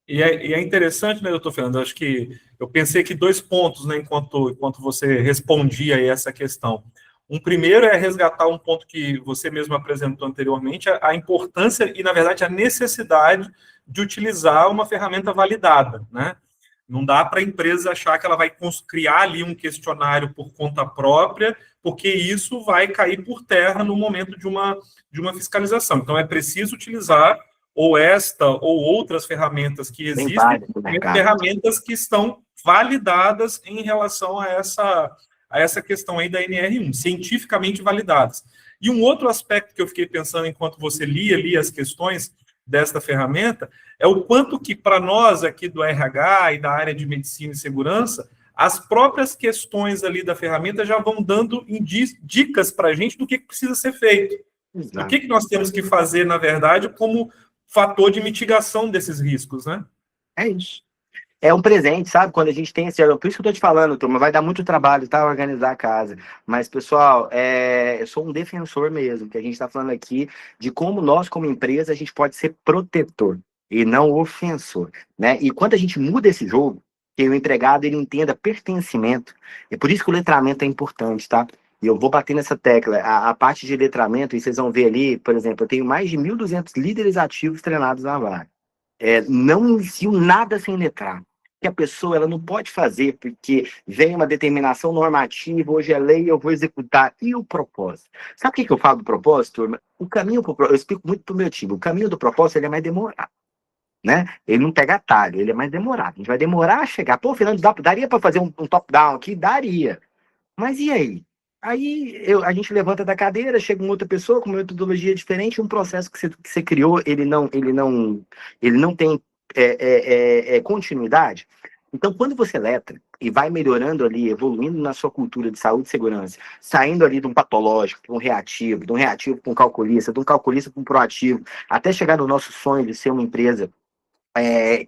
E é interessante, né, doutor Fernando? Acho que eu pensei que dois pontos, né, enquanto você respondia aí essa questão. Um primeiro é resgatar um ponto que você mesmo apresentou anteriormente, a importância e, na verdade, a necessidade de utilizar uma ferramenta validada, né? Não dá para a empresa achar que ela vai criar ali um questionário por conta própria, porque isso vai cair por terra no momento de uma fiscalização. Então, é preciso utilizar ou esta ou outras ferramentas que existem, ferramentas que estão validadas em relação a essa questão aí da NR1, cientificamente validadas. E um outro aspecto que eu fiquei pensando enquanto você lia as questões desta ferramenta é o quanto que, para nós aqui do RH e da área de medicina e segurança, as próprias questões ali da ferramenta já vão dando dicas para a gente do que precisa ser feito. Exato. O que nós temos que fazer, na verdade, como fator de mitigação desses riscos, né? É isso. É um presente, sabe? Quando a gente tem esse... Por isso que eu tô te falando, turma, vai dar muito trabalho, tá? Organizar a casa. Mas, pessoal, eu sou um defensor mesmo, que a gente tá falando aqui de como nós, como empresa, a gente pode ser protetor e não ofensor, né? E quando a gente muda esse jogo, que o empregado, ele entenda pertencimento, é por isso que o letramento é importante, tá? E eu vou bater nessa tecla, a parte de letramento, e vocês vão ver ali, por exemplo, eu tenho mais de 1.200 líderes ativos treinados na vaga. Não inicio nada sem letrar. Que a pessoa ela não pode fazer porque vem uma determinação normativa, hoje é lei, eu vou executar. E o propósito? Sabe o que eu falo do propósito, turma? O caminho, eu explico muito para o meu time, o caminho do propósito ele é mais demorado. Né? Ele não pega atalho, ele é mais demorado. A gente vai demorar a chegar. Pô, Fernando, daria para fazer um top-down aqui? Daria. Mas e aí? Aí a gente levanta da cadeira, chega uma outra pessoa com uma metodologia diferente, um processo que você criou, ele não tem continuidade. Então, quando você letra e vai melhorando ali, evoluindo na sua cultura de saúde e segurança, saindo ali de um patológico para um reativo, de um reativo para um calculista, de um calculista para um proativo, até chegar no nosso sonho de ser uma empresa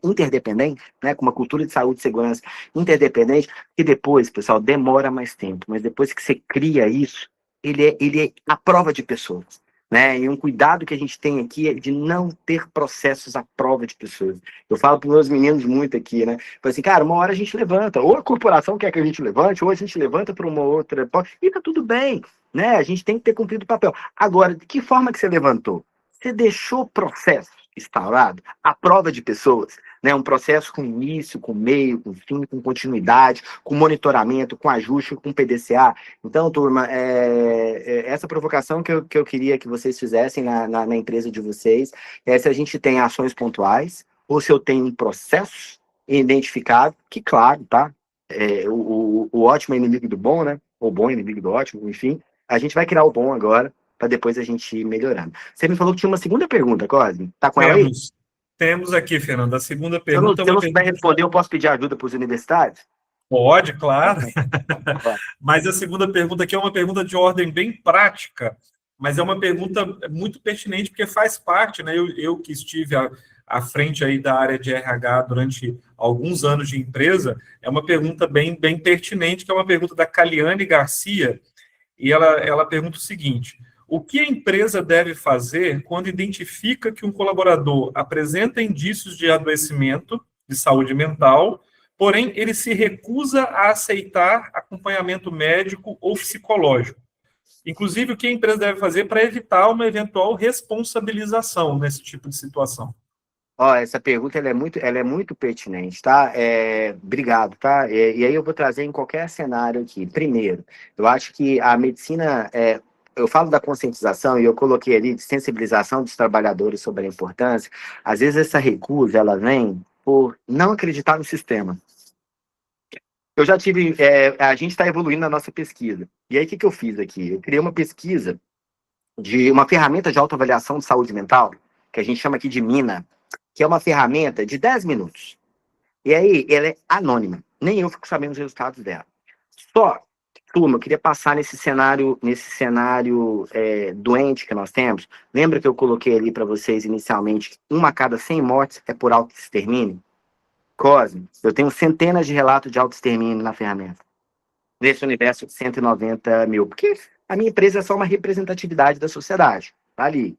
interdependente, né, com uma cultura de saúde e segurança interdependente, que depois, pessoal, demora mais tempo, mas depois que você cria isso, ele é a prova de pessoas, né, e um cuidado que a gente tem aqui é de não ter processos à prova de pessoas. Eu falo para os meus meninos muito aqui, né, assim, cara, uma hora a gente levanta, ou a corporação quer que a gente levante, ou a gente levanta para uma outra, e tá tudo bem, né, a gente tem que ter cumprido o papel. Agora, de que forma que você levantou? Você deixou processo instaurado, a prova de pessoas, né? Um processo com início, com meio, com fim, com continuidade, com monitoramento, com ajuste, com PDCA. Então, turma, essa provocação que eu queria que vocês fizessem na empresa de vocês é se a gente tem ações pontuais ou se eu tenho um processo identificado, que claro, tá? O ótimo é inimigo do bom, né? O bom é inimigo do ótimo, enfim. A gente vai criar o bom agora, para depois a gente ir melhorando. Você me falou que tinha uma segunda pergunta, Cosme. Tá com ela aí? Temos aqui, Fernando. A segunda Se eu não, pergunta é uma se eu não souber responder, eu posso pedir ajuda para os universitários? Pode, claro. Mas a segunda pergunta aqui é uma pergunta de ordem bem prática, mas é uma pergunta muito pertinente, porque faz parte, né? Eu que estive à frente aí da área de RH durante alguns anos de empresa, é uma pergunta bem pertinente, que é uma pergunta da Caliane Garcia, e ela pergunta o seguinte: o que a empresa deve fazer quando identifica que um colaborador apresenta indícios de adoecimento de saúde mental, porém ele se recusa a aceitar acompanhamento médico ou psicológico? Inclusive, o que a empresa deve fazer para evitar uma eventual responsabilização nesse tipo de situação? Essa pergunta ela é muito pertinente, tá? Obrigado, tá? E aí eu vou trazer em qualquer cenário aqui. Primeiro, eu acho que a medicina, eu falo da conscientização e eu coloquei ali de sensibilização dos trabalhadores sobre a importância. Às vezes essa recusa, ela vem por não acreditar no sistema. Eu já tive, a gente está evoluindo na nossa pesquisa. E aí, o que eu fiz aqui? Eu criei uma pesquisa de uma ferramenta de autoavaliação de saúde mental, que a gente chama aqui de MINA, que é uma ferramenta de 10 minutos. E aí, ela é anônima. Nem eu fico sabendo os resultados dela. Só, turma, eu queria passar nesse cenário doente que nós temos. Lembra que eu coloquei ali para vocês inicialmente, uma a cada 100 mortes é por autoextermínio? Cosme, eu tenho centenas de relatos de autoextermínio na ferramenta. Nesse universo de 190 mil. Porque a minha empresa é só uma representatividade da sociedade. Tá ali.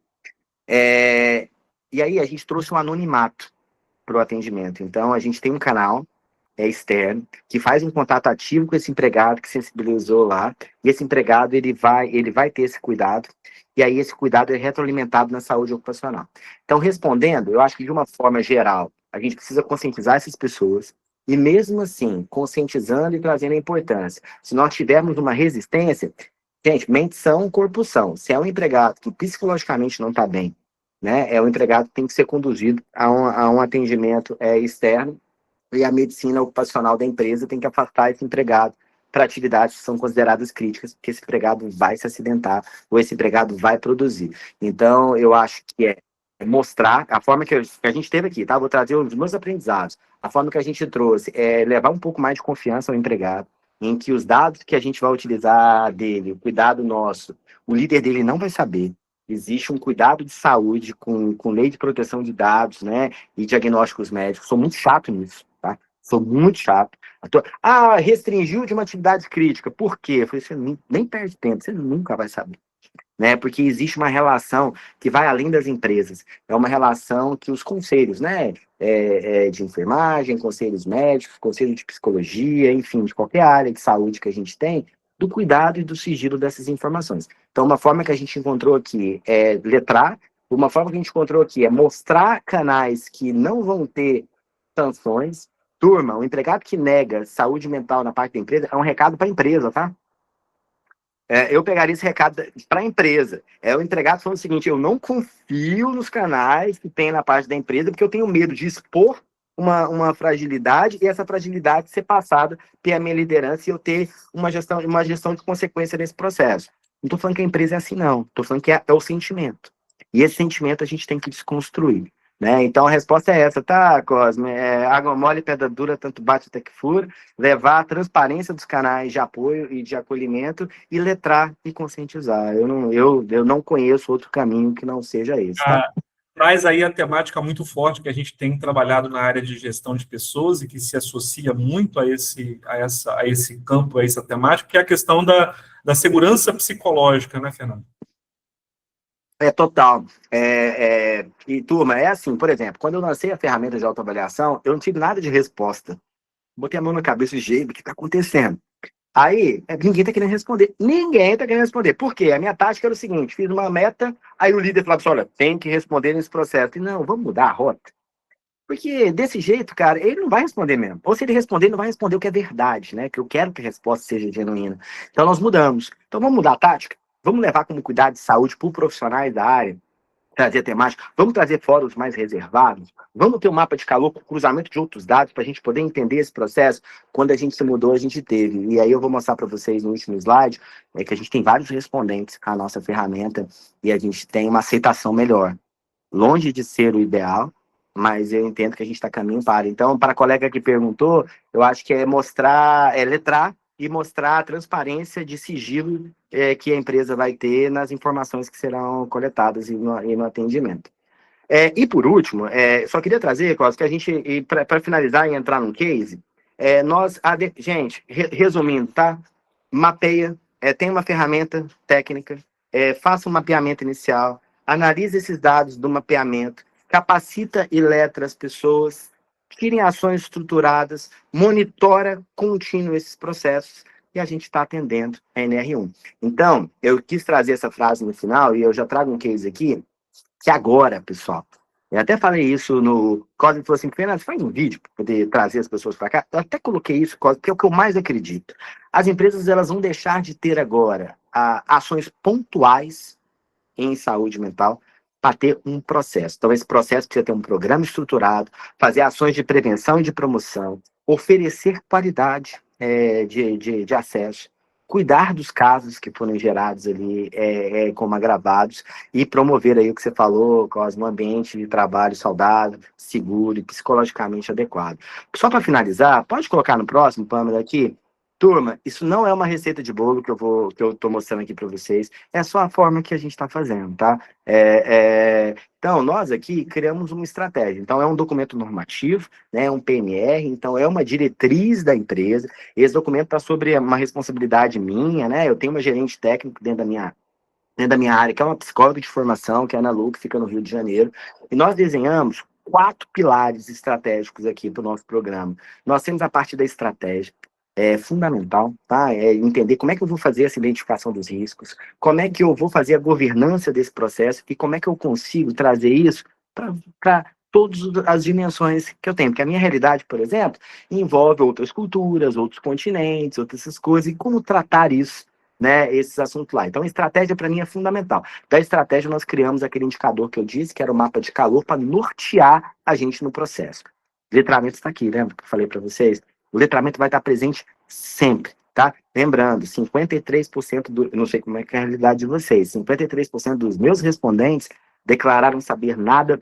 E aí a gente trouxe um anonimato para o atendimento. Então, a gente tem um canal externo que faz um contato ativo com esse empregado que sensibilizou lá. E esse empregado ele vai ter esse cuidado. E aí esse cuidado é retroalimentado na saúde ocupacional. Então, respondendo, eu acho que de uma forma geral, a gente precisa conscientizar essas pessoas. E mesmo assim, conscientizando e trazendo a importância. Se nós tivermos uma resistência, gente, mente são, corpo são. Se é um empregado que psicologicamente não está bem, né, o empregado que tem que ser conduzido a um atendimento externo, e a medicina ocupacional da empresa tem que afastar esse empregado para atividades que são consideradas críticas, porque esse empregado vai se acidentar ou esse empregado vai produzir. Então, eu acho que mostrar a forma que a gente teve aqui, tá? Vou trazer os meus aprendizados. A forma que a gente trouxe é levar um pouco mais de confiança ao empregado, em que os dados que a gente vai utilizar dele, o cuidado nosso, o líder dele não vai saber. Existe um cuidado de saúde com lei de proteção de dados, né? E diagnósticos médicos. Sou muito chato nisso, tá? Sou muito chato. Restringiu de uma atividade crítica. Por quê? Eu falei, você nem perde tempo, você nunca vai saber. Né? Porque existe uma relação que vai além das empresas. É uma relação que os conselhos, né? De enfermagem, conselhos médicos, conselho de psicologia, enfim, de qualquer área de saúde que a gente tem, do cuidado e do sigilo dessas informações. Então, uma forma que a gente encontrou aqui é letrar, uma forma que a gente encontrou aqui é mostrar canais que não vão ter sanções. Turma, o empregado que nega saúde mental na parte da empresa é um recado para a empresa, tá? Eu pegaria esse recado para a empresa. O empregado falando o seguinte: eu não confio nos canais que tem na parte da empresa, porque eu tenho medo de expor uma fragilidade e essa fragilidade ser passada pela minha liderança e eu ter uma gestão de consequência nesse processo. Não estou falando que a empresa é assim, não. Estou falando que é o sentimento. E esse sentimento a gente tem que desconstruir. Né? Então a resposta é essa, tá, Cosme? Água mole, pedra dura, tanto bate até que fura. Levar a transparência dos canais de apoio e de acolhimento e letrar e conscientizar. Eu não conheço outro caminho que não seja esse, tá? Traz aí a temática muito forte que a gente tem trabalhado na área de gestão de pessoas e que se associa muito a esse campo, a essa temática, que é a questão da segurança psicológica, né, Fernando? Total. E, turma, é assim, por exemplo, quando eu lancei a ferramenta de autoavaliação, eu não tive nada de resposta. Botei a mão na cabeça e jeito, o que está acontecendo? Aí, ninguém está querendo responder. Ninguém está querendo responder. Por quê? A minha tática era o seguinte: fiz uma meta, aí o líder falava assim: olha, tem que responder nesse processo. E não, vamos mudar a rota. Porque desse jeito, cara, ele não vai responder mesmo. Ou se ele responder, ele não vai responder o que é verdade, né? Que eu quero que a resposta seja genuína. Então nós mudamos. Então vamos mudar a tática? Vamos levar como cuidado de saúde por profissionais da área, trazer temática, vamos trazer fóruns mais reservados, vamos ter um mapa de calor com cruzamento de outros dados para a gente poder entender esse processo. Quando a gente se mudou, a gente teve. E aí eu vou mostrar para vocês no último slide, que a gente tem vários respondentes à nossa ferramenta e a gente tem uma aceitação melhor. Longe de ser o ideal, mas eu entendo que a gente está caminho para. Então, para a colega que perguntou, eu acho que é mostrar, letrar e mostrar a transparência de sigilo que a empresa vai ter nas informações que serão coletadas e no atendimento. E por último, só queria trazer, Cláudio, que a gente, para finalizar e entrar num case, gente, resumindo, tá? Mapeia, tem uma ferramenta técnica, faça um mapeamento inicial, analise esses dados do mapeamento, capacita e letra as pessoas, tirem ações estruturadas, monitora contínuo esses processos, e a gente está atendendo a NR1. Então, eu quis trazer essa frase no final, e eu já trago um case aqui, que agora, pessoal, eu até falei isso no Cosme, falou assim, Fernando, faz um vídeo para poder trazer as pessoas para cá. Eu até coloquei isso, Cosme, porque é o que eu mais acredito. As empresas elas vão deixar de ter agora ações pontuais em saúde mental para ter um processo. Então, esse processo precisa ter um programa estruturado, fazer ações de prevenção e de promoção, oferecer qualidade de acesso, cuidar dos casos que foram gerados ali como agravados e promover aí o que você falou, Cosmo, um ambiente de trabalho saudável, seguro e psicologicamente adequado. Só para finalizar, pode colocar no próximo, Pâmela, aqui. Turma, isso não é uma receita de bolo que eu estou mostrando aqui para vocês, é só a forma que a gente está fazendo, tá? Então, nós aqui criamos uma estratégia. Então, é um documento normativo, né? Um PNR, então é uma diretriz da empresa. Esse documento está sobre uma responsabilidade minha, né? Eu tenho uma gerente técnico dentro da minha área, que é uma psicóloga de formação, que é a Ana Lu, que fica no Rio de Janeiro. E nós desenhamos 4 pilares estratégicos aqui para o nosso programa. Nós temos a parte da estratégia, fundamental, tá? Entender como é que eu vou fazer essa identificação dos riscos, como é que eu vou fazer a governança desse processo e como é que eu consigo trazer isso para todas as dimensões que eu tenho. Porque a minha realidade, por exemplo, envolve outras culturas, outros continentes, outras essas coisas, e como tratar isso, né, esses assuntos lá. Então, a estratégia, para mim, é fundamental. Da estratégia, nós criamos aquele indicador que eu disse, que era o mapa de calor, para nortear a gente no processo. Letramento está aqui, lembra que eu falei para vocês? O letramento vai estar presente sempre, tá? Lembrando, 53% não sei como é que é a realidade de vocês, 53% dos meus respondentes declararam saber nada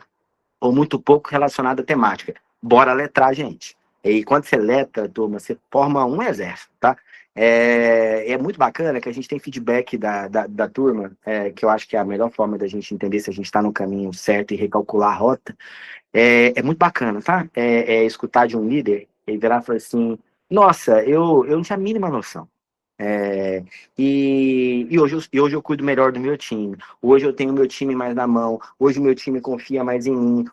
ou muito pouco relacionado à temática. Bora letrar, gente. E quando você letra, turma, você forma um exército, tá? É muito bacana que a gente tem feedback da turma, que eu acho que é a melhor forma da gente entender se a gente está no caminho certo e recalcular a rota. É muito bacana, tá? Escutar de um líder e virar e falar assim, nossa, eu não tinha a mínima noção. E hoje eu cuido melhor do meu time. Hoje eu tenho o meu time mais na mão. Hoje o meu time confia mais em mim.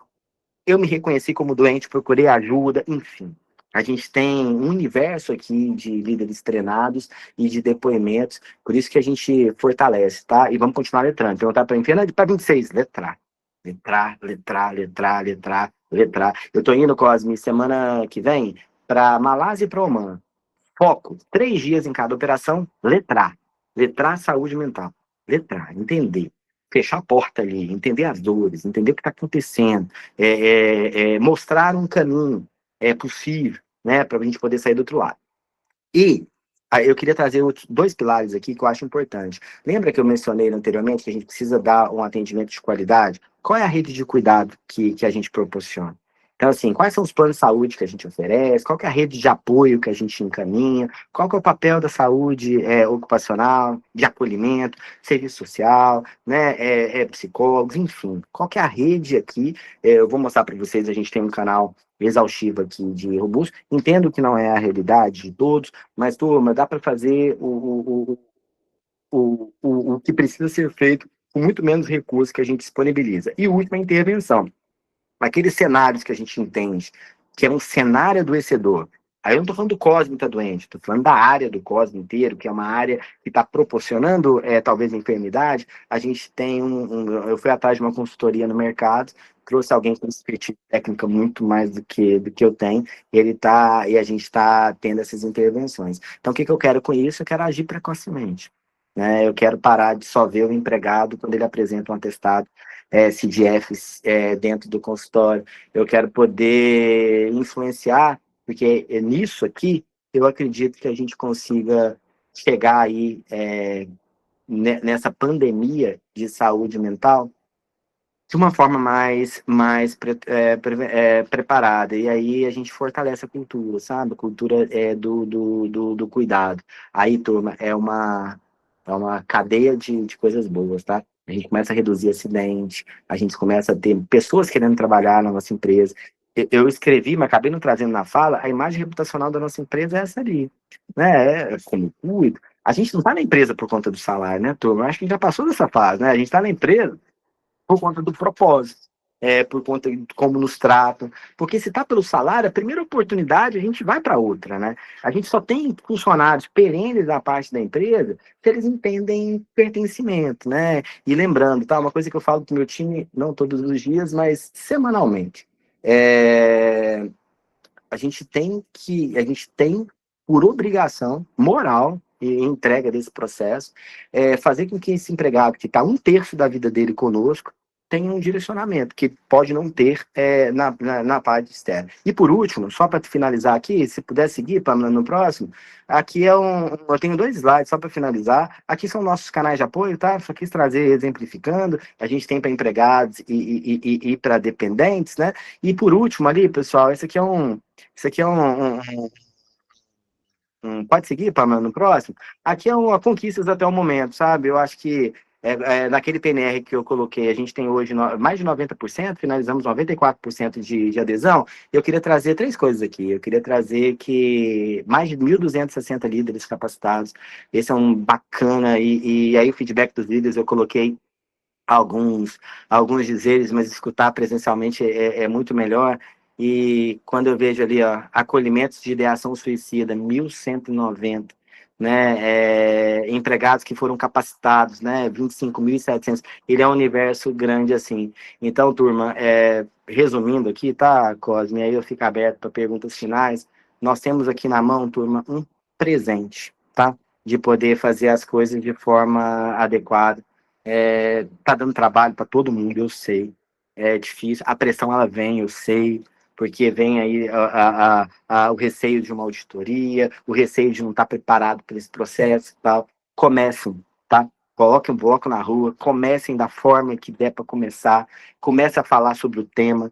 Eu me reconheci como doente, procurei ajuda, enfim. A gente tem um universo aqui de líderes treinados e de depoimentos, por isso que a gente fortalece, tá? E vamos continuar letrando. Perguntar para mim, Fernando, para 26, letrar. Letrar, letrar, letrar, letrar, letrar. Eu tô indo, Cosme, semana que vem, para Malásia e para Oman. Foco, 3 dias em cada operação, letrar. Letrar saúde mental. Letrar, entender. Fechar a porta ali, entender as dores, entender o que está acontecendo, mostrar um caminho possível, né, para a gente poder sair do outro lado. E eu queria trazer 2 pilares aqui que eu acho importante. Lembra que eu mencionei anteriormente que a gente precisa dar um atendimento de qualidade? Qual é a rede de cuidado que a gente proporciona? Então, assim, quais são os planos de saúde que a gente oferece? Qual que é a rede de apoio que a gente encaminha? Qual que é o papel da saúde ocupacional, de acolhimento, serviço social, né, psicólogos, enfim. Qual que é a rede aqui? Eu vou mostrar para vocês, a gente tem um canal exaustivo aqui de robusto. Entendo que não é a realidade de todos, mas, turma, dá para fazer o que precisa ser feito com muito menos recursos que a gente disponibiliza. E última intervenção. Aqueles cenários que a gente entende, que é um cenário adoecedor, Aí eu não estou falando do Cosme está doente, estou falando da área do Cosme inteiro, que é uma área que está proporcionando, talvez, enfermidade. A gente tem eu fui atrás de uma consultoria no mercado, trouxe alguém com expertise técnica muito mais do que eu tenho, e a gente está tendo essas intervenções. Então, o que eu quero com isso? Eu quero agir precocemente. Né? Eu quero parar de só ver o empregado quando ele apresenta um atestado CDF dentro do consultório. Eu quero poder influenciar, porque nisso aqui, eu acredito que a gente consiga chegar aí nessa pandemia de saúde mental de uma forma mais preparada. E aí a gente fortalece a cultura, sabe? A cultura do cuidado. Aí, turma, é uma cadeia de coisas boas, tá? A gente começa a reduzir acidente, a gente começa a ter pessoas querendo trabalhar na nossa empresa. Eu escrevi, mas acabei não trazendo na fala, a imagem reputacional da nossa empresa é essa ali, né? Como cuido. A gente não está na empresa por conta do salário, né, turma? Eu acho que já passou dessa fase, né? A gente está na empresa por conta do propósito, por conta de como nos tratam. Porque se está pelo salário, a primeira oportunidade a gente vai para outra, né? A gente só tem funcionários perenes da parte da empresa se eles entendem pertencimento, né? E lembrando, tá? Uma coisa que eu falo para o meu time, não todos os dias, mas semanalmente. A gente tem, por obrigação moral e entrega desse processo, fazer com que esse empregado, que está um terço da vida dele conosco, tenha um direcionamento, que pode não ter na parte externa. E por último, só para finalizar aqui, se puder seguir, Pamela, no próximo, aqui eu tenho 2 slides só para finalizar. Aqui são nossos canais de apoio, tá? Só quis trazer exemplificando. A gente tem para empregados e para dependentes, né? E por último ali, pessoal, pode seguir, Pamela, no próximo? Aqui é uma conquistas até o momento, sabe? Eu acho que naquele PNR que eu coloquei, a gente tem hoje mais de 90%, finalizamos 94% de adesão. Eu queria trazer 3 coisas aqui. Eu queria trazer que mais de 1.260 líderes capacitados, esse é um bacana, e aí o feedback dos líderes eu coloquei alguns dizeres, mas escutar presencialmente é muito melhor. E quando eu vejo ali, ó, acolhimentos de ideação suicida, 1.190, né, empregados que foram capacitados, né, 25.700, ele é um universo grande assim. Então, turma, resumindo aqui, tá, Cosme, aí eu fico aberto para perguntas finais. Nós temos aqui na mão, turma, um presente, tá, de poder fazer as coisas de forma adequada. Tá dando trabalho para todo mundo, eu sei. É difícil. A pressão, ela vem, eu sei, porque vem aí o receio de uma auditoria, o receio de não estar preparado para esse processo e tal. Comecem, tá? Coloquem um bloco na rua, comecem da forma que der para começar, comece a falar sobre o tema,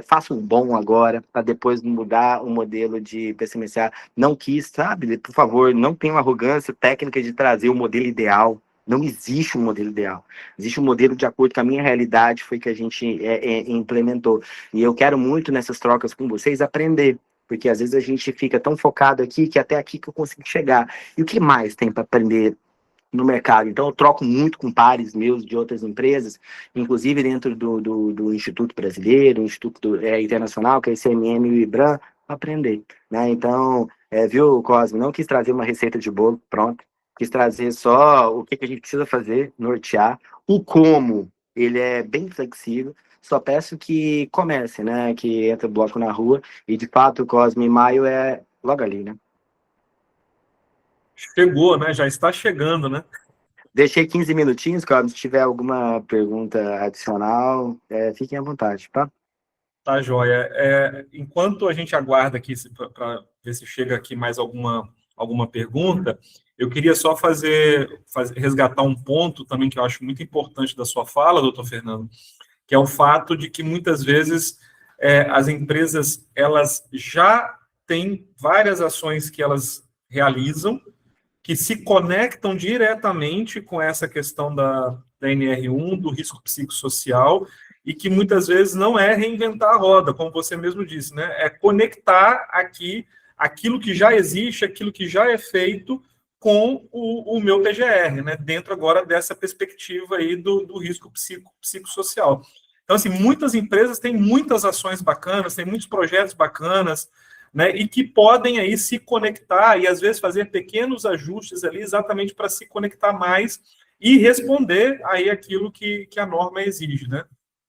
faça um bom agora, para depois mudar o modelo de PCMSA. Não quis, sabe? Por favor, não tenham arrogância técnica de trazer o modelo ideal. Não existe um modelo ideal. Existe um modelo de acordo com a minha realidade, foi que a gente implementou. E eu quero muito nessas trocas com vocês aprender, porque às vezes a gente fica tão focado aqui que até aqui que eu consigo chegar. E o que mais tem para aprender no mercado? Então eu troco muito com pares meus de outras empresas, inclusive dentro do Instituto Brasileiro, Instituto Internacional, que é ICMM e o IBRAM, para aprender. Né? Então, viu, Cosme, não quis trazer uma receita de bolo, pronto. Quis trazer só o que a gente precisa fazer, nortear. O como, ele é bem flexível. Só peço que comece, né? Que entre o bloco na rua. E, de fato, o Cosme Maio é logo ali, né? Chegou, né? Já está chegando, né? Deixei 15 minutinhos, Cosme. Se tiver alguma pergunta adicional, fiquem à vontade, tá? Tá, joia. Enquanto a gente aguarda aqui para ver se chega aqui mais alguma pergunta, eu queria só resgatar um ponto também que eu acho muito importante da sua fala, doutor Fernando, que é o fato de que muitas vezes as empresas elas já têm várias ações que elas realizam, que se conectam diretamente com essa questão da NR1, do risco psicossocial, e que muitas vezes não é reinventar a roda, como você mesmo disse, né? É conectar aqui aquilo que já existe, aquilo que já é feito com o meu PGR, né? Dentro agora dessa perspectiva aí do risco psicossocial. Então, assim, muitas empresas têm muitas ações bacanas, têm muitos projetos bacanas, né, e que podem aí se conectar e às vezes fazer pequenos ajustes ali exatamente para se conectar mais e responder aí aquilo que a norma exige, né?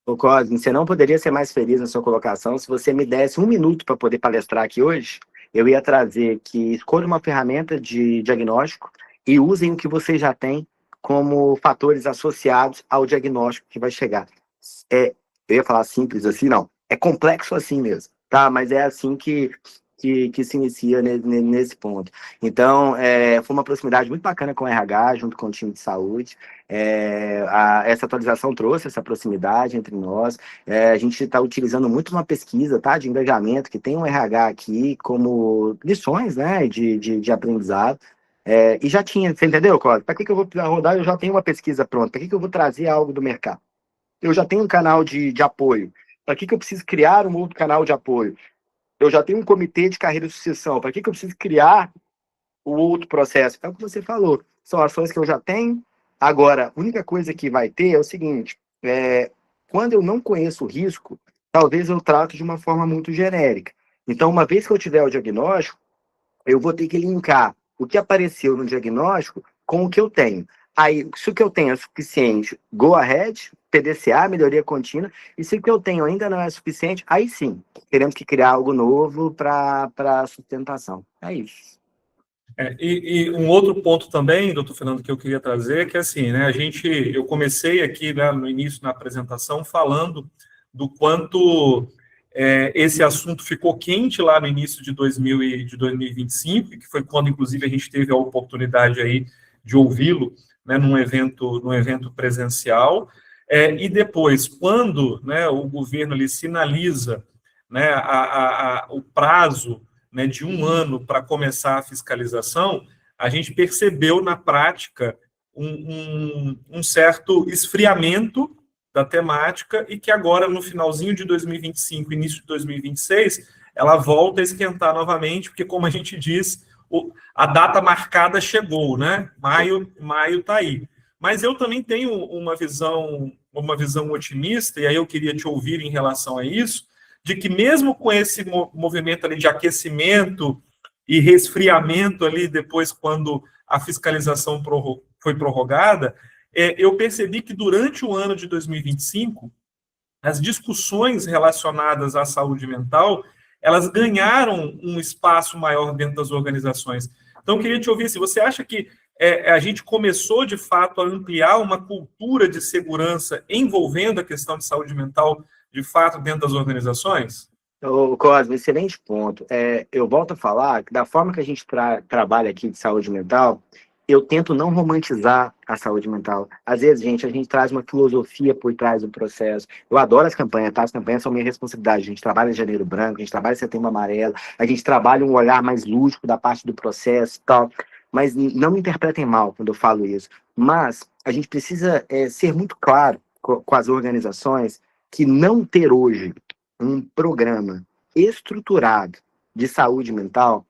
Ô Cosme, você não poderia ser mais feliz na sua colocação se você me desse um minuto para poder palestrar aqui hoje. Eu ia trazer que escolha uma ferramenta de diagnóstico e usem o que você já tem como fatores associados ao diagnóstico que vai chegar. Eu ia falar simples assim, não. É complexo assim mesmo, tá? Mas é assim que se inicia nesse ponto. Então, foi uma proximidade muito bacana com o RH, junto com o time de saúde. Essa atualização trouxe essa proximidade entre nós. A gente está utilizando muito uma pesquisa, tá, de engajamento, que tem um RH aqui como lições, né, de aprendizado. E já tinha, você entendeu, Cláudio? Para que eu vou rodar? Eu já tenho uma pesquisa pronta. Para que eu vou trazer algo do mercado? Eu já tenho um canal de apoio. Para que eu preciso criar um outro canal de apoio? Eu já tenho um comitê de carreira e sucessão. Para que eu preciso criar o outro processo? É o que você falou. São ações que eu já tenho. Agora, a única coisa que vai ter é o seguinte: quando eu não conheço o risco, talvez eu trato de uma forma muito genérica. Então, uma vez que eu tiver o diagnóstico, eu vou ter que linkar o que apareceu no diagnóstico com o que eu tenho. Aí, se o que eu tenho é suficiente, go ahead, PDCA, melhoria contínua, e se o que eu tenho ainda não é suficiente, aí sim, teremos que criar algo novo para sustentação. É isso. E um outro ponto também, doutor Fernando, que eu queria trazer, que assim, né, eu comecei aqui, né, no início, na apresentação, falando do quanto esse assunto ficou quente lá no início de 2025, que foi quando, inclusive, a gente teve a oportunidade aí de ouvi-lo, né, num evento presencial, e depois, quando, né, o governo ali sinaliza, né, o prazo, né, de 1 ano para começar a fiscalização, a gente percebeu na prática um certo esfriamento da temática e que agora, no finalzinho de 2025, início de 2026, ela volta a esquentar novamente, porque, como a gente diz, a data marcada chegou, né? Maio está aí. Mas eu também tenho uma visão otimista, e aí eu queria te ouvir em relação a isso, de que mesmo com esse movimento ali de aquecimento e resfriamento ali depois, quando a fiscalização foi prorrogada, eu percebi que durante o ano de 2025, as discussões relacionadas à saúde mental, elas ganharam um espaço maior dentro das organizações. Então, eu queria te ouvir, se você acha que a gente começou, de fato, a ampliar uma cultura de segurança envolvendo a questão de saúde mental, de fato, dentro das organizações? Ô, Cosme, excelente ponto. Eu volto a falar que da forma que a gente trabalha aqui de saúde mental, eu tento não romantizar a saúde mental. Às vezes, a gente traz uma filosofia por trás do processo. Eu adoro as campanhas, tá? As campanhas são minha responsabilidade. A gente trabalha em Janeiro Branco, a gente trabalha em Setembro Amarelo, a gente trabalha um olhar mais lúdico da parte do processo e tal. Mas não me interpretem mal quando eu falo isso. Mas a gente precisa ser muito claro com as organizações que não ter hoje um programa estruturado de saúde mental,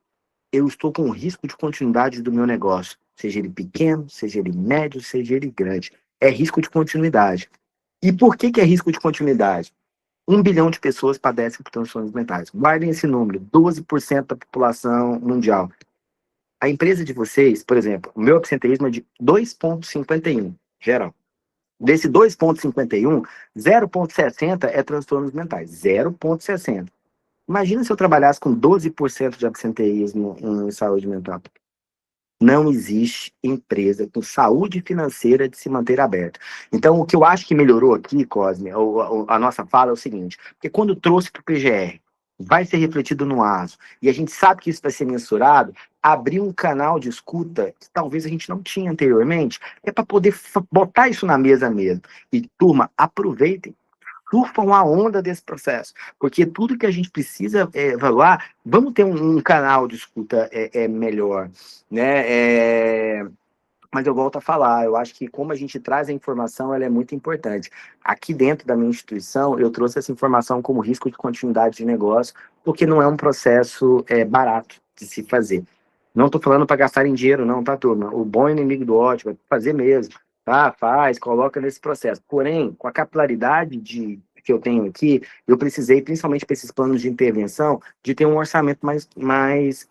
eu estou com risco de continuidade do meu negócio, seja ele pequeno, seja ele médio, seja ele grande. É risco de continuidade. E por que é risco de continuidade? 1 bilhão de pessoas padecem por transtornos mentais. Guardem esse número, 12% da população mundial. A empresa de vocês, por exemplo, o meu absenteísmo é de 2,51, geral. Desse 2,51, 0,60 é transtornos mentais. 0,60. Imagina se eu trabalhasse com 12% de absenteísmo em saúde mental. Não existe empresa com saúde financeira de se manter aberta. Então, o que eu acho que melhorou aqui, Cosme, a nossa fala é o seguinte, porque quando trouxe para o PGR, vai ser refletido no ASO, e a gente sabe que isso vai ser mensurado, abrir um canal de escuta que talvez a gente não tinha anteriormente, é para poder botar isso na mesa mesmo. E, turma, aproveitem, surfam a onda desse processo, porque tudo que a gente precisa evaluar, vamos ter um canal de escuta melhor, né? Mas eu volto a falar, eu acho que como a gente traz a informação, ela é muito importante. Aqui dentro da minha instituição, eu trouxe essa informação como risco de continuidade de negócio, porque não é um processo barato de se fazer. Não estou falando para gastar em dinheiro, não, tá, turma? O bom inimigo do ótimo é fazer mesmo, tá? Faz, coloca nesse processo. Porém, com a capilaridade de que eu tenho aqui, eu precisei, principalmente para esses planos de intervenção, de ter um orçamento mais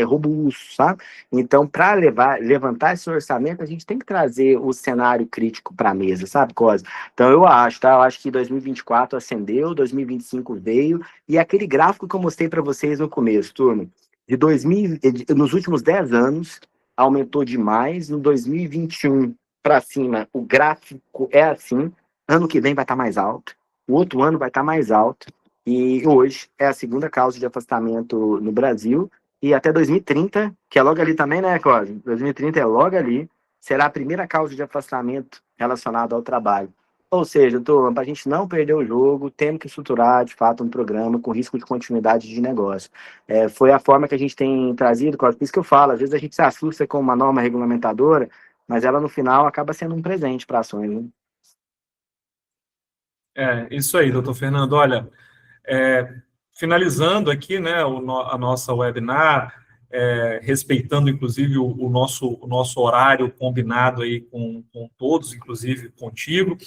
robusto, sabe? Então, para levantar esse orçamento, a gente tem que trazer o cenário crítico para a mesa, sabe, Cosa? Então, eu acho, tá? Eu acho que 2024 acendeu, 2025 veio, e aquele gráfico que eu mostrei para vocês no começo, turma, nos últimos 10 anos, aumentou demais. No 2021 para cima, o gráfico é assim. Ano que vem vai estar mais alto. O outro ano vai estar mais alto. E hoje é a segunda causa de afastamento no Brasil. E até 2030, que é logo ali também, né, Cosme? 2030 é logo ali, será a primeira causa de afastamento relacionada ao trabalho. Ou seja, para a gente não perder o jogo, temos que estruturar, de fato, um programa com risco de continuidade de negócio. Foi a forma que a gente tem trazido, por isso que eu falo, às vezes a gente se assusta com uma norma regulamentadora, mas ela, no final, acaba sendo um presente para ações, né? Isso aí, doutor Fernando. Olha, finalizando aqui, né, a nossa webinar, respeitando, inclusive, o nosso horário combinado aí com todos, inclusive contigo,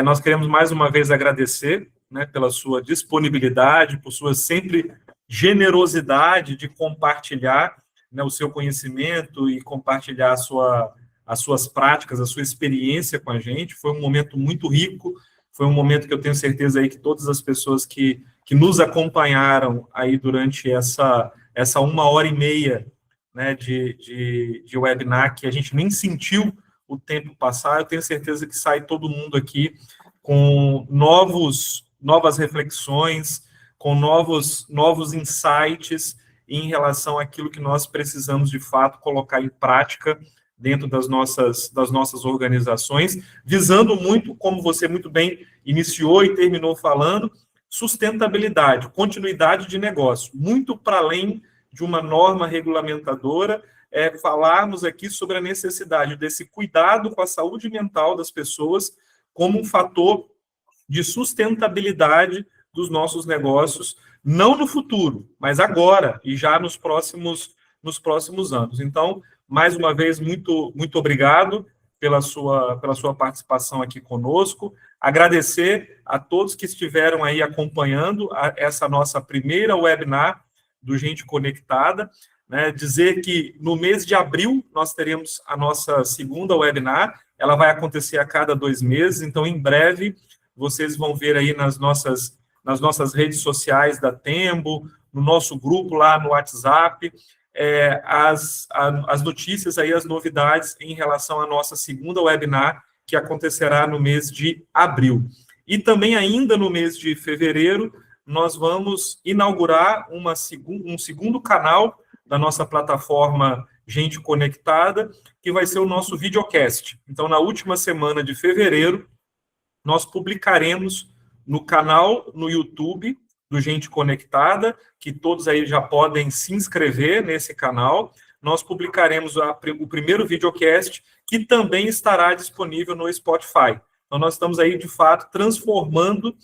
nós queremos mais uma vez agradecer, né, pela sua disponibilidade, por sua sempre generosidade de compartilhar, né, o seu conhecimento e compartilhar as suas práticas, a sua experiência com a gente. Foi um momento muito rico, foi um momento que eu tenho certeza aí que todas as pessoas que nos acompanharam aí durante essa 1h30, né, de webinar, que a gente nem sentiu o tempo passar, eu tenho certeza que sai todo mundo aqui com novas reflexões, com novos insights em relação àquilo que nós precisamos, de fato, colocar em prática dentro das nossas organizações, visando muito, como você muito bem iniciou e terminou falando, sustentabilidade, continuidade de negócio, muito para além de uma norma regulamentadora, falarmos aqui sobre a necessidade desse cuidado com a saúde mental das pessoas como um fator de sustentabilidade dos nossos negócios, não no futuro, mas agora e já nos próximos anos. Então, mais uma vez, muito, muito obrigado pela sua participação aqui conosco. Agradecer a todos que estiveram aí acompanhando essa nossa primeira webinar do Gente Conectada, né? Dizer que no mês de abril nós teremos a nossa segunda webinar, ela vai acontecer a cada 2 meses, então em breve vocês vão ver aí nas nossas redes sociais da Tembo, no nosso grupo lá no WhatsApp, as notícias aí, as novidades em relação à nossa segunda webinar, que acontecerá no mês de abril. E também ainda no mês de fevereiro, nós vamos inaugurar um segundo canal da nossa plataforma Gente Conectada, que vai ser o nosso videocast. Então, na última semana de fevereiro, nós publicaremos no canal no YouTube do Gente Conectada, que todos aí já podem se inscrever nesse canal. Nós publicaremos o primeiro videocast, que também estará disponível no Spotify. Então, nós estamos aí, de fato, transformando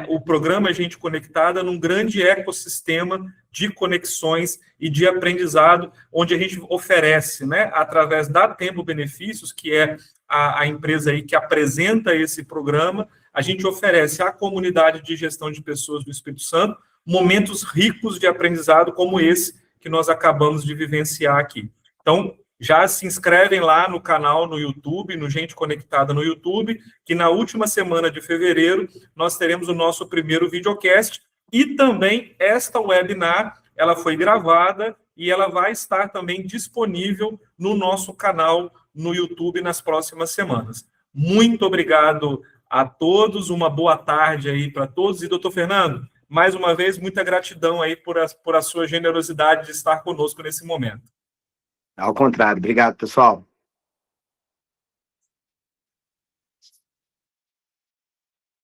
o programa Gente Conectada num grande ecossistema de conexões e de aprendizado, onde a gente oferece, né, através da Tempo Benefícios, que é a empresa aí que apresenta esse programa, a gente oferece à comunidade de gestão de pessoas do Espírito Santo momentos ricos de aprendizado como esse que nós acabamos de vivenciar aqui. Então, já se inscrevem lá no canal no YouTube, no Gente Conectada no YouTube, que na última semana de fevereiro nós teremos o nosso primeiro videocast, e também esta webinar, ela foi gravada e ela vai estar também disponível no nosso canal no YouTube nas próximas semanas. Muito obrigado a todos, uma boa tarde aí para todos, e doutor Fernando, mais uma vez, muita gratidão aí por a sua generosidade de estar conosco nesse momento. Ao contrário, obrigado, pessoal.